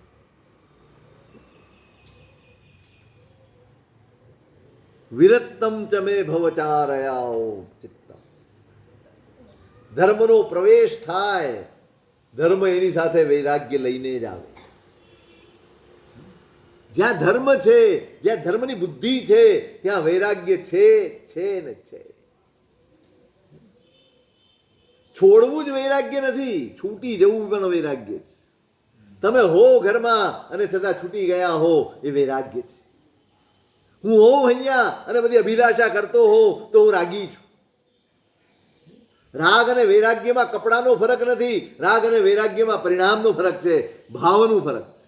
વિરત્તમ ચ મે ભવચારયાઓ ચિત્તમ. ધર્મનો પ્રવેશ થાય, ધર્મ એની સાથે વૈરાગ્ય લઈને જ આવે. જ્યાં ધર્મ છે, જ્યાં ધર્મની બુદ્ધિ છે, ત્યાં વૈરાગ્ય છે ને છે. છોડવું જ વૈરાગ્ય નથી, છૂટી જવું પણ વૈરાગ્ય છે. તમે હો ઘરમાં અને છતાં છૂટી ગયા હો, એ વૈરાગ્ય છે. હું હોઉં અહીંયા અને બધી અભિલાષા કરતો હોઉં તો હું રાગી છું. રાગ અને વૈરાગ્યમાં કપડાનો ફરક નથી, રાગ અને વૈરાગ્યમાં પરિણામનો ફરક છે, ભાવનું ફરક છે.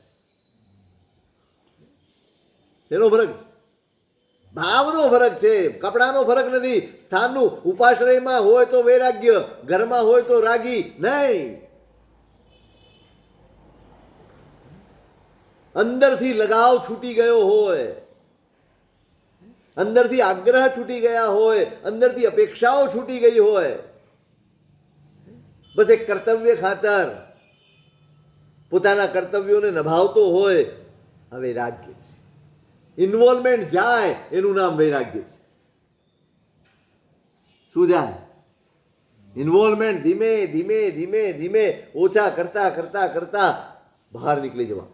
શેનો ફરક છે? ભાવનો ફરક છે, કપડાનો ફરક નથી. સ્થાનનું ઉપાશ્રયમાં હોય તો વૈરાગ્ય, ઘરમાં હોય તો રાગી નહીં. અંદરથી લગાવ છૂટી ગયો હોય, અંદરથી આગ્રહ છૂટી ગયા હોય, અંદરથી અપેક્ષાઓ છૂટી ગઈ હોય, બસ એક કર્તવ્ય ખાતર પોતાના કર્તવ્યોને નિભાવતો હોય, આ વૈરાગ્ય છે. ઇન્વોલ્વમેન્ટ જાય એનું નામ વૈરાગ્ય છે. શું જાય? ઇન્વોલ્વમેન્ટ ધીમે ધીમે ધીમે ધીમે ઓછા કરતા કરતા કરતા બહાર નીકળી જવા.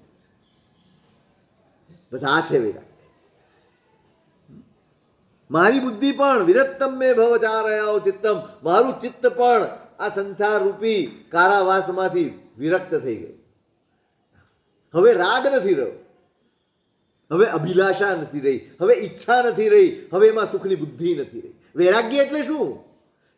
બસ આ છે વૈરાગ્ય. મારી બુદ્ધિ પણ વિરત્તમ મે ભવચારયાઓ ચિત્તમ, મારું ચિત્ત પણ આ સંસાર રૂપી કારાવાસમાંથી વિરક્ત થઈ ગયું. હવે રાગ નથી રહ્યો, હવે અભિલાષા નથી રહી, હવે ઈચ્છા નથી રહી, હવે એમાં સુખની બુદ્ધિ નથી રહી. વૈરાગ્ય એટલે શું?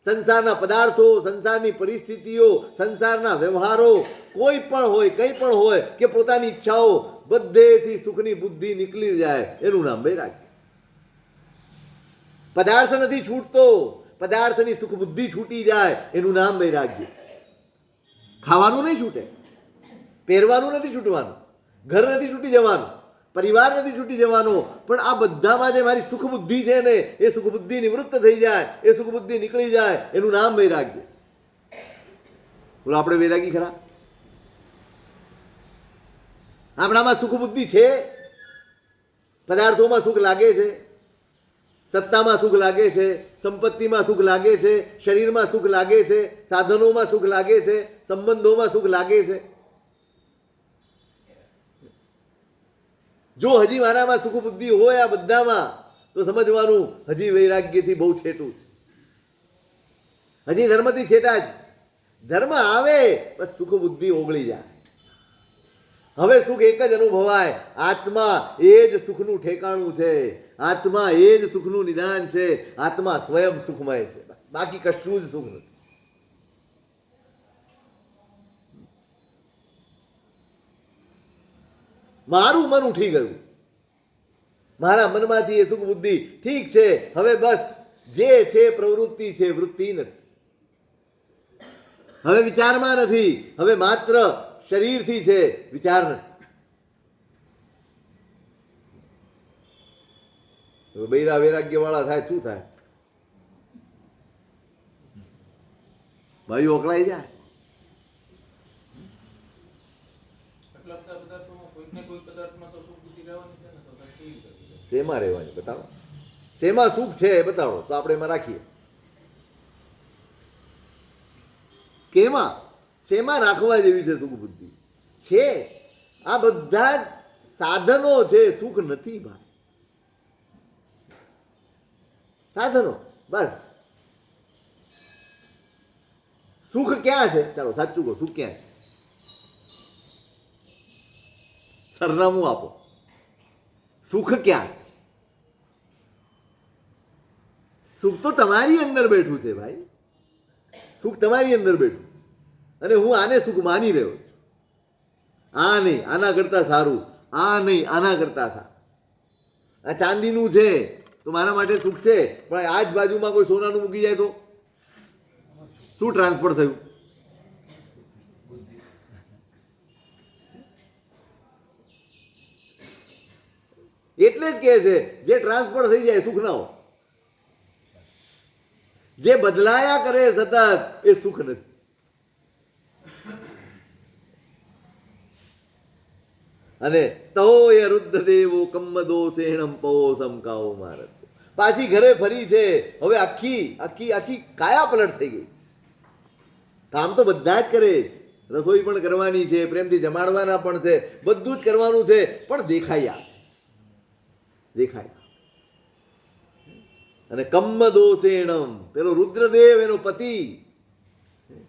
સંસારના પદાર્થો, સંસારની પરિસ્થિતિઓ, સંસારના વ્યવહારો કોઈ પણ હોય, કંઈ પણ હોય કે પોતાની ઈચ્છાઓ, બધેથી સુખની બુદ્ધિ નીકળી જાય, એનું નામ વૈરાગ્ય. પદાર્થ નથી છૂટતો, પદાર્થની સુખ બુદ્ધિ છૂટી જાય, એનું નામ વૈરાગ્ય. ખાવાનું નહીં છૂટે, પહેરવાનું નથી છૂટવાનું, ઘર નથી છૂટી જવાનું, પરિવાર નથી છૂટી જવાનો, પણ આ બધામાં જે મારી સુખ બુદ્ધિ છે ને, એ સુખ બુદ્ધિ નિવૃત્ત થઈ જાય, એ સુખ બુદ્ધિ નીકળી જાય, એનું નામ વૈરાગ્ય. બોલો, આપણે વૈરાગી ખરા? આપણામાં સુખ બુદ્ધિ છે? પદાર્થોમાં સુખ લાગે છે, સત્તામાં સુખ લાગે છે, સંપત્તિમાં સુખ લાગે છે, શરીરમાં સુખ લાગે છે, સાધનોમાં સુખ લાગે છે, સંબંધોમાં સુખ લાગે છે. જો હજી મારામાં સુખ બુદ્ધિ હોય આ બધામાં, તો સમજવાનું હજી વૈરાગ્યથી બહુ છેટું છે, હજી ધર્મથી છેટા છે. ધર્મ આવે બસ સુખ બુદ્ધિ ઓગળી જાય. હવે સુખ એક જ અનુભવાય, આત્મા એ જ સુખનું ઠેકાણું છે, આત્મા એ જ સુખનું નિદાન છે, આત્મા સ્વયં સુખમય છે, બસ બાકી કશું જ સુખ નથી. મારું મન ઉઠી ગયું, મારા મનમાંથી એ સુખ બુદ્ધિ ઠીક છે, હવે બસ જે છે પ્રવૃત્તિ છે, વૃત્તિ નથી. હવે વિચારમાં નથી, હવે માત્ર શરીરથી છે, વિચાર નથી. બૈરા વૈરાગ્ય વાળા થાય શું થાય? ભાઈઓ ઓકળાઈ જાય. શેમાં રહેવાની બતાવો, શેમાં સુખ છે એ બતાવો તો આપણે એમાં રાખીએ. કેમાં શેમાં રાખવા જેવી છે સુખ બુદ્ધિ? છે આ બધા જ સાધનો છે, સુખ નથી ભાઈ. સાધનો બસ. સુખ ક્યાં છે? ચાલો સાચું કહો, સુખ ક્યાં છે? સરનામું આપો. સુખ ક્યાં છે? સુખ તો તમારી અંદર બેઠું છે ભાઈ, સુખ તમારી અંદર બેઠું છે, અને હું આને સુખ માની રહ્યો છું. આ નહીં આના કરતા સારું, આ નહીં આના કરતા સારું. આ ચાંદીનું છે તો મારા માટે સુખ છે, પણ આ જ બાજુમાં કોઈ સોનાનું મૂકી જાય તો શું ટ્રાન્સફર થયું? એટલે જ કહે છે જે ટ્રાન્સફર થઈ જાય સુખ ના હોય, જે બદલાયા કરે સતત એ સુખ નથી. અને તોય રુદ્ધ દેવો કમ્મદોષેણમ પવોસમ કાઓ મારત. પાછી ઘરે ફરી છે, હવે આખી આખી આખી કાયા પલટ થઈ ગઈ. કામ તો બધા જ કરે છે, રસોઈ પણ કરવાની છે, પ્રેમથી જમાડવાના પણ છે, બધું જ કરવાનું છે, પણ દેખાયા અને કમ્મદોષેણમ, પેલો રુદ્રદેવ એનો પતિ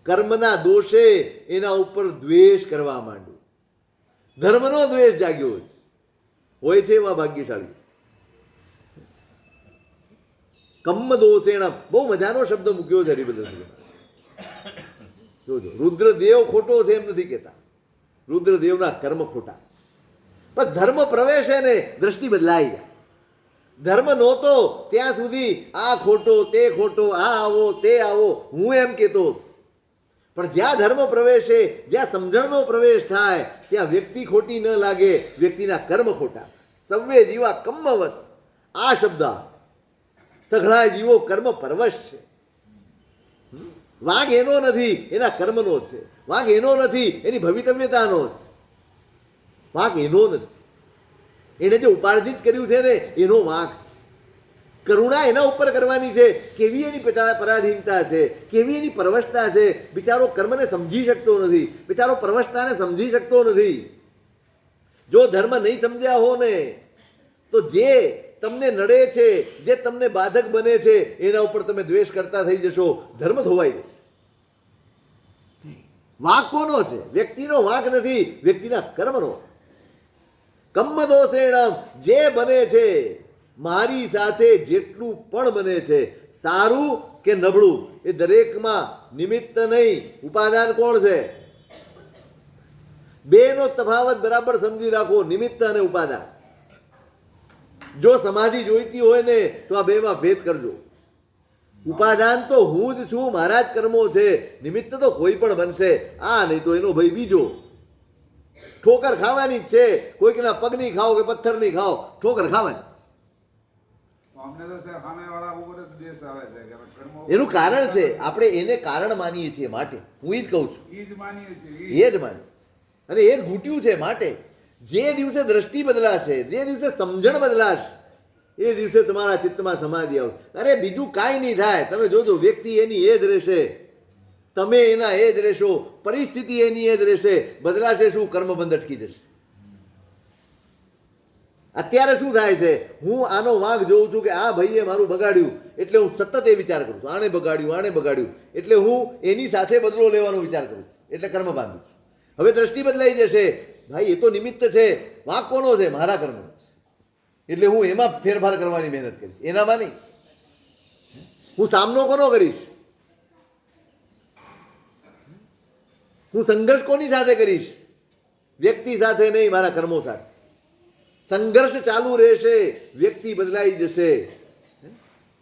કર્મના દોષે એના ઉપર દ્વેષ કરવા માંડ્યો. ધર્મનો દ્વેષ જાગ્યો છે. હોય છે એવા ભાગ્યશાળી. કમ્મદોષેણમ બહુ મજાનો શબ્દ મૂક્યો છે હરિભદ્ર. જોજો, રુદ્રદેવ ખોટો છે એમ નથી કહેતા, રુદ્રદેવના કર્મ ખોટા. બસ ધર્મ પ્રવેશે ને દ્રષ્ટિ બદલાઈ જાય. ધર્મ નહોતો ત્યાં સુધી આ ખોટો, તે ખોટો, આ આવો, તે આવો હું એમ કહેતો. પણ જ્યાં ધર્મ પ્રવેશે, જ્યાં સમજણનો પ્રવેશ થાય, ત્યાં વ્યક્તિ ખોટી ન લાગે, વ્યક્તિના કર્મ ખોટા. સવ્વે જીવા કમ્મવશ, આ શબ્દ સઘળા જીવો કર્મ પરવશ છે. વાંક એનો નથી, એના કર્મનો છે. વાંક એનો નથી, એની ભવિતવ્યતાનો છે. વાંક એનો નથી, એને જે ઉપાર્જિત કર્યું છે ને એનો વાંક છે. કરુણા એના ઉપર કરવાની છે. કેવી એની પરાધીનતા છે, કેવી એની પરવશતા છે. બિચારો કર્મને સમજી શકતો નથી, બિચારો પરવશતાને સમજી શકતો નથી. જો ધર્મ નહીં સમજ્યા હો ને, તો જે તમને નડે છે, જે તમને બાધક બને છે, એના ઉપર તમે દ્વેષ કરતા થઈ જશો, ધર્મ ધોવાઈ જશે. વાંક કોનો છે? વ્યક્તિનો વાંક નથી, વ્યક્તિના કર્મનો. કમ્મદોષેણમ, જે બને છે મારી સાથે જેટલું પણ બને છે, સારું કે નબળું, એ દરેકમાં નિમિત્ત નહીં, ઉપાદાન કોણ છે? બેનો તફાવત બરાબર સમજી રાખો, નિમિત્ત અને ઉપાદાન. જો સમાધિ જોઈતી હોય ને તો આ બેમાં ભેદ કરજો. ઉપાદાન તો હું જ છું, મારા જ કર્મો છે. નિમિત્ત તો કોઈ પણ બનશે, આ નહીં તો એનો ભાઈ બીજો. ઠોકર ખાવાની જ છે, કોઈકના પગની ખાઓ કે પથ્થરની ખાઓ, ઠોકર ખાવાની. અમને તો સાહેબ સામેવાળા ઉપર જ દ્વેષ આવે છે કે કર્મો એનું કારણ છે, આપણે એને કારણ માનીએ છીએ માટે. હું એ જ કહું છું, ઈ જ માનીએ છીએ એ જ માની અને એ જ ઘૂંટ્યું છે. માટે જે દિવસે દ્રષ્ટિ બદલાશે, જે દિવસે સમજણ બદલાશે, એ દિવસે તમારા ચિત્તમાં સમાધિ આવશે. અરે બીજું કાંઈ નહીં થાય. તમે જોજો, વ્યક્તિ એની એ જ રહેશે, તમે એના એ જ રહેશો, પરિસ્થિતિ એની એ જ રહેશે. બદલાશે શું? કર્મબંધ અટકી જશે. અત્યારે શું થાય છે? હું આનો વાંક જોઉં છું કે આ ભાઈએ મારું બગાડ્યું, એટલે હું સતત એ વિચાર કરું છું, આણે બગાડ્યું, આણે બગાડ્યું, એટલે હું એની સાથે બદલો લેવાનો વિચાર કરું છું, એટલે કર્મ બાંધું છું. હવે દ્રષ્ટિ બદલાઈ જશે, ભાઈ એ તો નિમિત્ત છે, વાંક કોનો છે? મારા કર્મનો છે. એટલે હું એમાં ફેરફાર કરવાની મહેનત કરીશ, એનામાં નહીં. હું સામનો કોનો કરીશ? હું સંઘર્ષ કોની સાથે કરીશ? વ્યક્તિ સાથે નહીં, મારા કર્મો સાથે. સંઘર્ષ ચાલુ રહેશે, વ્યક્તિ બદલાઈ જશે.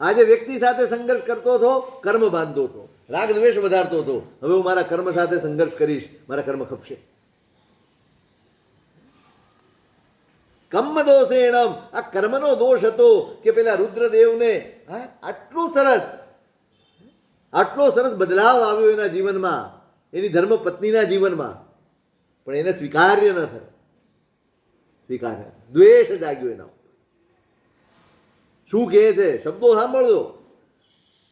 આજે વ્યક્તિ સાથે સંઘર્ષ કરતો હતો, કર્મ બાંધતો હતો, રાગ દ્વેષ વધારતો હતો. હવે હું મારા કર્મ સાથે સંઘર્ષ કરીશ, મારા કર્મ ખપશે. કમ્મદોષેણમ, આ કર્મનો દોષ હતો કે પેલા રુદ્રદેવને આટલો સરસ બદલાવ આવ્યો એના જીવનમાં, એની ધર્મપત્નીના જીવનમાં, પણ એને સ્વીકાર્ય ન થયો. સ્વીકાર્ય દ્વેષ જાગ્યો એના. શું કહે છે? શબ્દો સાંભળજો.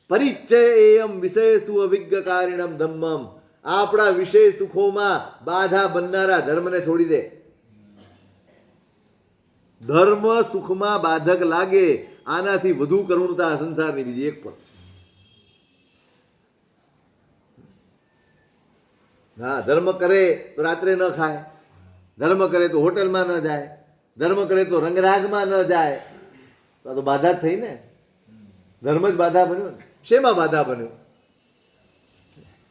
પરિચય એમ વિષયસુ અવિજ્ઞકારિણમ ધમ્મમ, આપણા વિષય સુખોમાં બાધા બનનારા ધર્મને છોડી દે. ધર્મ સુખમાં બાધક લાગે, આનાથી વધુ કરુણતા સંસારની બીજી એક પણ. હા, ધર્મ કરે તો રાત્રે ન ખાય, ધર્મ કરે તો હોટલમાં ન જાય, ધર્મ કરે તો રંગરાગમાં ન જાય, તો બાધા જ થઈ ને. ધર્મ જ બાધા બન્યો ને. શેમાં બાધા બન્યો?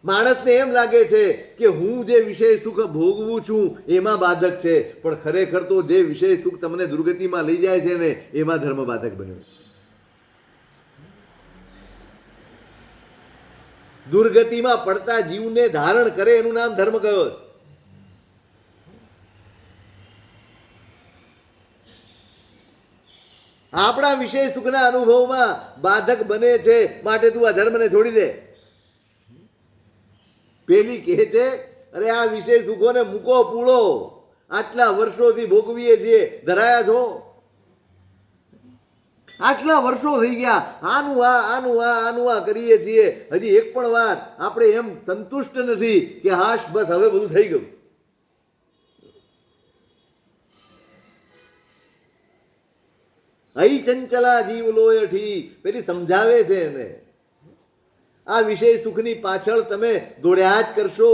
માણસને એમ લાગે છે કે હું જે વિષય સુખ ભોગવું છું એમાં બાધક છે, પણ ખરેખર તો જે વિષય સુખ તમને દુર્ગતિમાં લઈ જાય છે ને એમાં ધર્મ બાધક બન્યો. દુર્ગતિમાં પડતા જીવને ધારણ કરે એનું નામ ધર્મ કયો? આપણા વિષય સુખના અનુભવમાં બાધક બને છે, માટે તું આ ધર્મને છોડી દે. પેલી કહે છે, અરે આ વિષય સુખોને મૂકો પૂળો, આટલા વર્ષોથી ભોગવીએ છીએ, ધરાયા છો. આટલા વર્ષો થઈ ગયા, આનું આ કરીએ છીએ, હજી એક પણ વાર આપણે એમ સંતુષ્ટ નથી કે હાશ બસ હવે બધું થઈ ગયું. અહી ચંચલા જીવ લોયઠી, પેલી સમજાવે છે એને, આ વિષય સુખની પાછળ તમે દોડ્યા જ કરશો.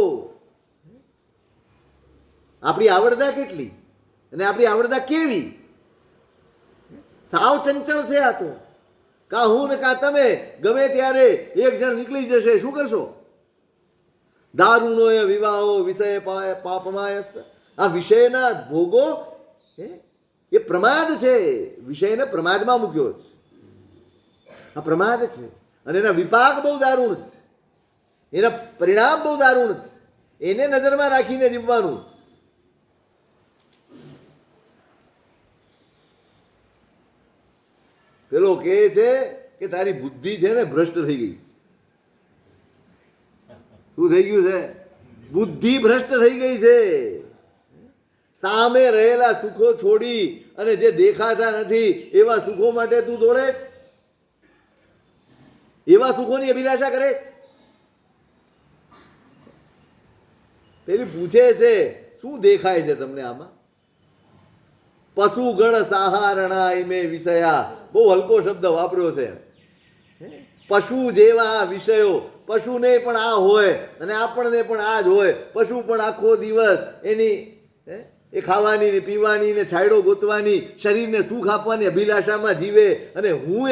આપણી આવડતા કેટલી અને આપણી આવડતા કેવી? સાવ ચંચળ છે આ તો. કા હું ને કા તમે, ગમે ત્યારે એક જણ નીકળી જશે, શું કરશો? દારૂણો વિવાહો વિષય પાપમાયસ, આ વિષયના ભોગો એ પ્રમાદ છે. વિષયને પ્રમાદમાં મૂક્યો છે, આ પ્રમાદ છે. અને એના વિપાક બહુ દારૂણ છે, એના પરિણામ બહુ દારૂણ છે. એને નજરમાં રાખીને જીવવાનું. પેલો કહે છે કે તારી બુદ્ધિ છે ને ભ્રષ્ટ થઈ ગઈ. શું થઈ ગયું છે? બુદ્ધિ ભ્રષ્ટ થઈ ગઈ છે. સામે રહેલા સુખો છોડી અને જે દેખાતા નથી એવા સુખો માટે તું દોડે, એવા સુખોની અભિલાષા કરે. પેલી પૂછે છે, શું દેખાય છે તમને આમાં? પશુ ગણ સહારણા ઇમે વિષયા, બહુ હલકો શબ્દ વાપર્યો છે. પશુ જેવા વિષયો, પશુને પણ આ હોય અને આપણને પણ આ જ હોય. પશુ પણ આખો દિવસ એ ખાવાની ને પીવાની ને છાંયડો ગોતવાની, શરીરને સુખ આપવાની અભિલાષામાં જીવે, અને હું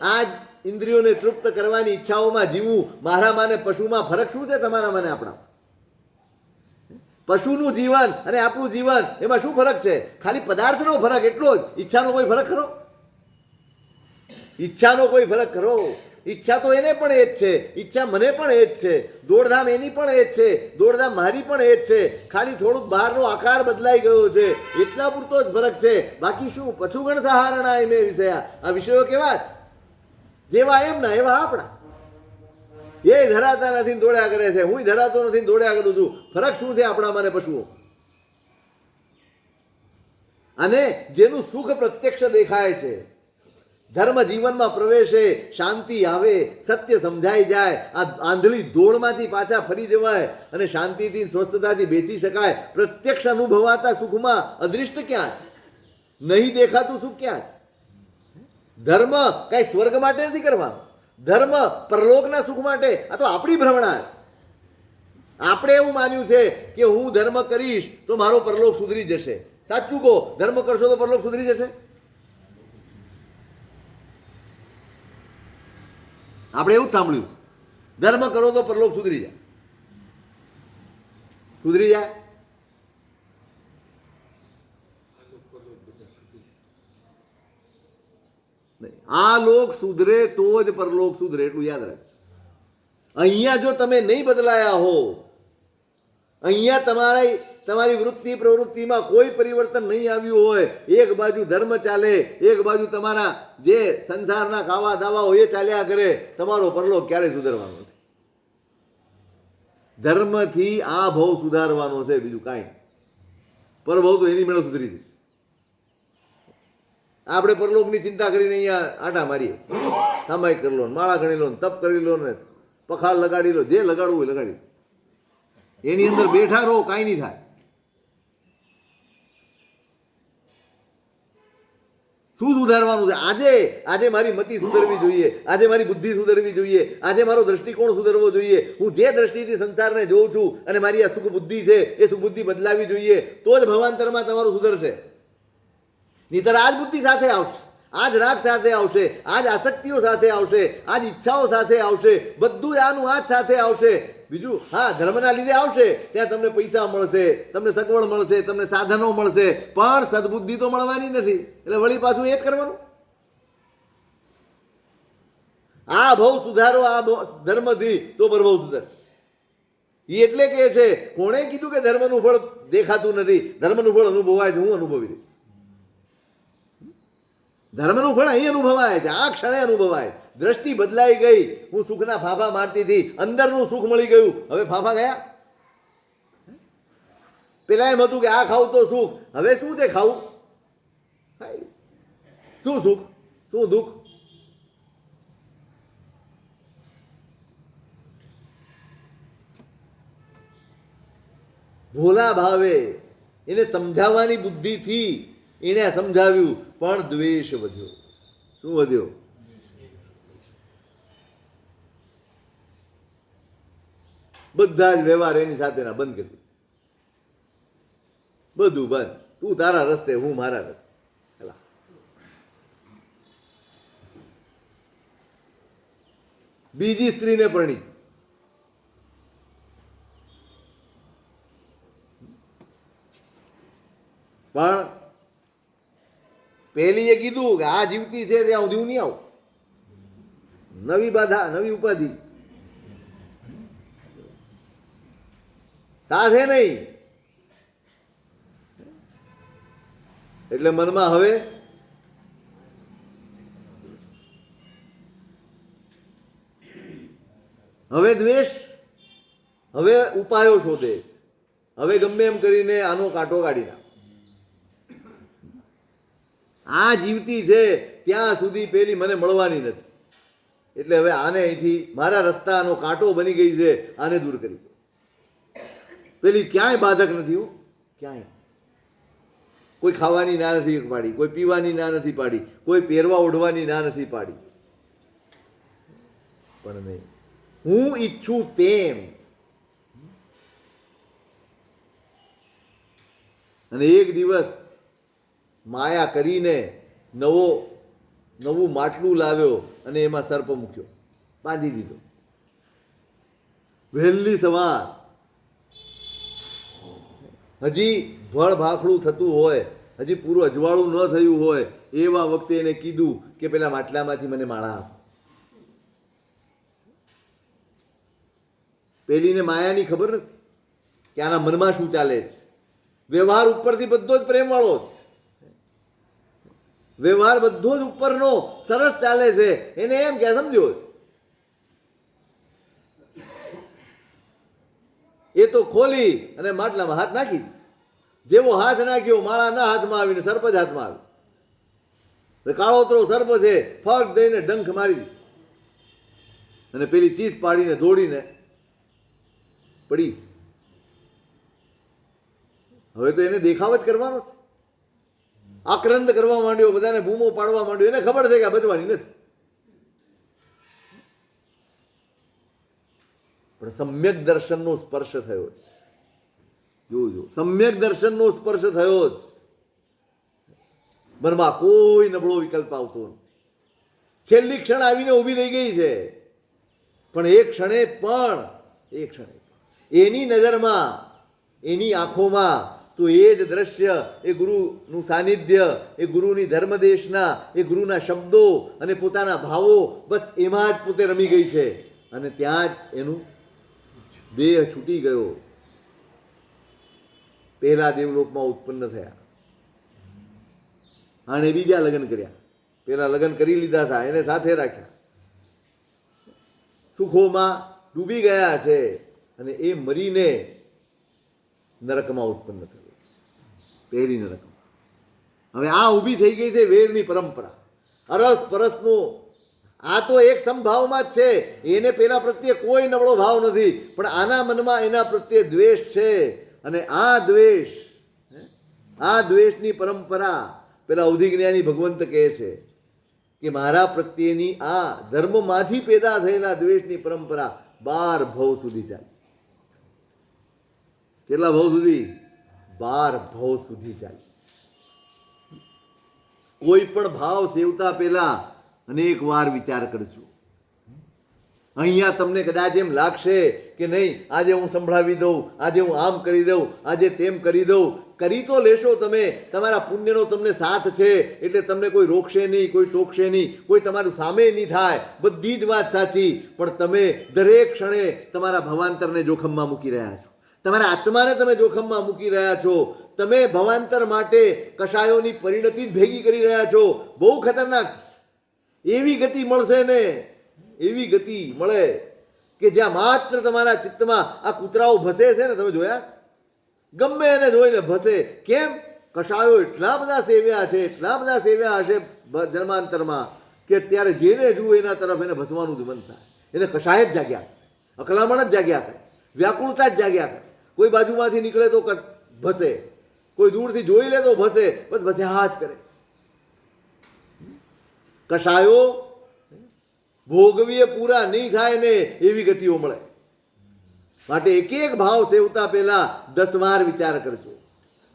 આ જ ઇન્દ્રિયોને તૃપ્ત કરવાની ઈચ્છાઓમાં જીવું. મારામાં ને પશુમાં ફરક શું છે તમારામાં ને આપણા? પશુનું જીવન અને આપણું જીવન એમાં શું ફરક છે? ખાલી પદાર્થનો ફરક એટલો જ. ઈચ્છાનો કોઈ ફરક ખરો? ઈચ્છાનો કોઈ ફરક ખરો? ઈચ્છા તો એને પણ એ જ છે, ઈચ્છા મને પણ એ જ છે, દોડધામ એની પણ એ જ છે, દોડધામ મારી પણ એ જ છે. ખાલી થોડુંક બહારનો આકાર બદલાઈ ગયો છે, એટલા પૂરતો જ ફરક છે. બાકી શું? પશુગણ સહારણા એમે વિષયા. આ વિષયો કેવા છે? જેવા એમના એવા આપણા. એ ધરાતા નથી ને દોડ્યા કરે છે, હું ધરાતો નથી ને દોડ્યા કરું છું. ફરક શું છે આપણામાં ને પશુઓ? અને જેનું સુખ પ્રત્યક્ષ દેખાય છે, ધર્મ જીવનમાં પ્રવેશે, શાંતિ આવે, સત્ય સમજાઈ જાય, આ આંધળી દોડમાંથી પાછા ફરી જવાય અને શાંતિથી સ્વસ્થતાથી બેસી શકાય. પ્રત્યક્ષ અનુભવાતા સુખમાં અદૃષ્ટ ક્યાં છે? નહીં દેખાતું સુખ ક્યાં છે? ધર્મ કઈ સ્વર્ગ માટે નથી કરવાનો, ધર્મ પરલોકના સુખ માટે. આ તો આપણી ભ્રમણા છે. આપણે એવું માન્યું છે કે હું ધર્મ કરીશ તો મારો પરલોક સુધરી જશે. સાચું કહો, ધર્મ કરશો તો પરલોક સુધરી જશે? આપણે એવું જ સાંભળ્યું, ધર્મ કરો તો પરલોક સુધરી જાય. સુધરી જાય? આ લોક સુધરે તો જ પરલોક સુધરે, એટલું યાદ રાખ. અહીંયા જો તમે નહીં બદલાયા હો, અહીંયા તમારી વૃત્તિ પ્રવૃત્તિમાં કોઈ પરિવર્તન નહીં આવ્યું હોય, એક બાજુ ધર્મ ચાલે, એક બાજુ તમારા જે સંસારના ખાવા દાવાઓ એ ચાલ્યા કરે, તમારો પરલોક ક્યારેય સુધારવાનો નથી. ધર્મથી આ ભાવ સુધારવાનો છે, બીજું કાંઈ. પરભાવ તો એની મેળો સુધરી જશે. આપણે પરલોકની ચિંતા કરીને અહીંયા આટા મારીએ, સામાયિક કરી લો, માળા ગણી લો, તપ કરી લો ને પખાલ લગાડી લો, જે લગાડવું હોય લગાડી. એની અંદર બેઠા રહો, કાંઈ નહીં થાય. શું સુધારવાનું છે? આજે મારી મતિ સુધરવી જોઈએ, આજે મારી બુદ્ધિ સુધરવી જોઈએ, આજે મારો દ્રષ્ટિકોણ સુધરવો જોઈએ. હું જે દ્રષ્ટિથી સંસારને જોઉં છું અને મારી આ સુખ બુદ્ધિ છે એ સુખ બુદ્ધિ બદલાવી જોઈએ, તો જ ભવાંતરમાં તમારું સુધરશે. નહીંતર આ જ બુદ્ધિ સાથે આવશે, આ જ રાગ સાથે આવશે, આ જ આસક્તિઓ સાથે આવશે, આ જ ઈચ્છાઓ સાથે આવશે, બધું આનું આ જ સાથે આવશે. બીજું હા, ધર્મના લીધે આવશે, ત્યાં તમને પૈસા મળશે, તમને સગવડ મળશે, તમને સાધનો મળશે, પણ સદબુદ્ધિ તો મળવાની નથી. એટલે વળી પાછું એ જ કરવાનું. આ ભાવ સુધારો, આ ધર્મથી તો પરભાવ સુધરશે. એ એટલે કે છે, કોણે કીધું કે ધર્મનું ફળ દેખાતું નથી? ધર્મનું ફળ અનુભવાય છે, હું અનુભવી રહી. ધર્મનું ફળ અહીં અનુભવાય છે, આ ક્ષણે અનુભવાય. દ્રષ્ટિ બદલાઈ ગઈ. હું સુખના ફાફા મારતી હતી, અંદરનું સુખ મળી ગયું, હવે ફાફા ગયા. પેલા એમ હતું કે આ ખાવું તો સુખ, હવે શું છે ખાવું? શું સુખ, શું દુઃખ? ભોલા ભાવે એને સમજાવવાની બુદ્ધિથી એને સમજાવ્યું, પણ દ્વેષ વધ્યો. શું વધ્યો? બધા જ વ્યવહાર એની સાથેના બંધ કરી દીધા. બધું બંધ. તું તારા રસ્તે, હું મારા રસ્તે. બીજી સ્ત્રીને પરણી, પણ પેલીએ કીધું કે આ જીવતી છે ત્યાં સુધી હું નહીં આવું. નવી બાધા, નવી ઉપાધિ સાથે નહીં. એટલે મનમાં હવે દ્વેષ, હવે ઉપાયો શોધે, હવે ગમે એમ કરીને આનો કાંટો કાઢી નાખ. આ જીવતી છે ત્યાં સુધી પેલી મને મળવાની નથી, એટલે હવે આને અહીંથી મારા રસ્તાનો કાંટો બની ગઈ છે, આને દૂર કરી. પેલી ક્યાંય બાધક નથી. હું ક્યાંય કોઈ ખાવાની ના નથી પાડી, કોઈ પીવાની ના નથી પાડી, કોઈ પહેરવા ઓઢવાની ના નથી પાડી, પણ નહીં હું ઈચ્છું તેમ. અને એક દિવસ માયા કરીને નવું માટલું લાવ્યો અને એમાં સર્પ મૂક્યો, બાંધી દીધો. વહેલી સવાર હજી ભળ ભાખડું થતું હોય, હજી પૂરું અજવાળું ન થયું હોય એવા વખતે એને કીધું કે પેલા માટલામાંથી મને માળા આપ. પેલીને માયાની ખબર નથી કે આના મનમાં શું ચાલે છે. વ્યવહાર ઉપરથી બધો જ પ્રેમવાળો જ, વ્યવહાર બધો જ ઉપરનો સરસ ચાલે છે. એને એમ કે સમજો એ તો ખોલી અને માટલામાં હાથ નાખી દીધો. જેવો હાથ નાખ્યો માળાના હાથમાં આવીને સર્પ જ હાથમાં આવ્યો. કાળોતરો સર્પ છે, ફટ દઈને ડંખ મારી દીધો અને પેલી ચીસ પાડીને દોડીને પડી. હવે તો એને દેખાવ જ કરવાનો છે. આક્રંદ કરવા માંડ્યો, બધાને બૂમો પાડવા માંડ્યો. એને ખબર છે કે આ બચવાની નથી. પણ સમ્યક દર્શનનો સ્પર્શ થયો છે. જોજો, સમ્યક દર્શનનો સ્પર્શ થયો જ. મનમાં કોઈ નબળો વિકલ્પ આવતો નથી. છેલ્લી ક્ષણ આવીને ઊભી રહી ગઈ છે, પણ એ ક્ષણે એની નજરમાં, એની આંખોમાં તો એ જ દ્રશ્ય, એ ગુરુનું સાનિધ્ય, એ ગુરુની ધર્મદેશના, એ ગુરુના શબ્દો અને પોતાના ભાવો, બસ એમાં જ પોતે રમી ગઈ છે. અને ત્યાં જ એનું દેહ છૂટી ગયો. પહેલા દેવલોકમાં ઉત્પન્ન થયા, આણે બીજા લગ્ન કર્યા. પેલા લગ્ન કરી લીધા હતા, એને સાથે રાખ્યા, સુખોમાં ડૂબી ગયા છે અને એ મરીને નરકમાં ઉત્પન્ન થયો, પહેલી નરકમાં. હવે આ ઊભી થઈ ગઈ છે વેરની પરંપરા, અરસ પરસનો. આ તો એક સમભાવમાં જ છે. એને પેલા પ્રત્યે કોઈ નબળો ભાવ નથી, પણ આના મનમાં એના પ્રત્યે દ્વેષ છે. અને આ દ્વેષની પરંપરા પેલા અવધિજ્ઞાની ભગવંત કહે છે કે મારા પ્રત્યેની આ ધર્મમાંથી પેદા થયેલા દ્વેષની પરંપરા 12 ભવ સુધી ચાલી. કેટલા ભવ સુધી? 12 ભવ સુધી ચાલી. કોઈ પણ ભાવ સેવતા પહેલા અનેક વાર વિચાર કરજો. અહીંયા તમને કદાચ એમ લાગશે કે નહીં, આજે હું સંભળાવી દઉં, આજે હું આમ કરી દઉં, આજે તેમ કરી દઉં. કરી તો લેશો તમે, તમારા પુણ્યનો તમને સાથ છે એટલે તમને કોઈ રોકશે નહીં, કોઈ ટોકશે નહીં, કોઈ તમારું સામે નહીં થાય. બધી જ વાત સાચી, પણ તમે દરેક ક્ષણે તમારા ભવાંતરને જોખમમાં મૂકી રહ્યા છો, તમારા આત્માને તમે જોખમમાં મૂકી રહ્યા છો. તમે ભવાંતર માટે કશાયોની પરિણતિ જ ભેગી કરી રહ્યા છો. બહુ ખતરનાક. એવી ગતિ મળશે ને, એવી ગતિ મળે કે જ્યાં માત્ર તમારા ચિત્તમાં આ કૂતરાઓ ભસે છે ને, તમે જોયા, ગમે એને જોઈને ભસે. કેમ? કશાયો એટલા બધા સેવ્યા હશે જન્માંતરમાં કે અત્યારે જેને જુએ એના તરફ એને ભસવાનું જ મન થાય. એને કશાય જ જાગ્યા કરે, અકલામણ જ જાગ્યા કરે, વ્યાકુળતા જ જાગ્યા કરે. કોઈ બાજુમાંથી નીકળે તો ભસે, કોઈ દૂરથી જોઈ લે તો ભસે, બસ ભસ્યા જ કરે. કશાયો ભોગવીએ પૂરા નહીં થાય ને એવી ગતિઓ મળે. માટે એક એક ભાવ સેવતા પહેલા 10 વાર વિચાર કરજો,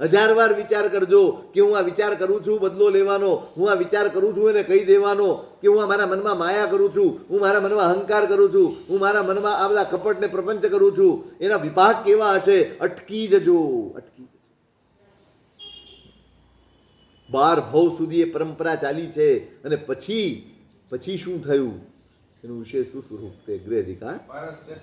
1000 વાર વિચાર કરજો કે હું આ વિચાર કરું છું બદલો લેવાનો, હું આ વિચાર કરું છું એને કહી દેવાનો, કે હું મારા મનમાં માયા કરું છું, હું મારા મનમાં અહંકાર કરું છું, હું મારા મનમાં આ બધા કપટને પ્રપંચ કરું છું. એના વિભાગ કેવા હશે? અટકી જજો. 12 ભવ સુધી એ પરંપરા ચાલી છે. અને પછી શું થયું એનું વિશેષ શું સ્વરૂપ તે ગૃહ અધિકાર પરસ્ય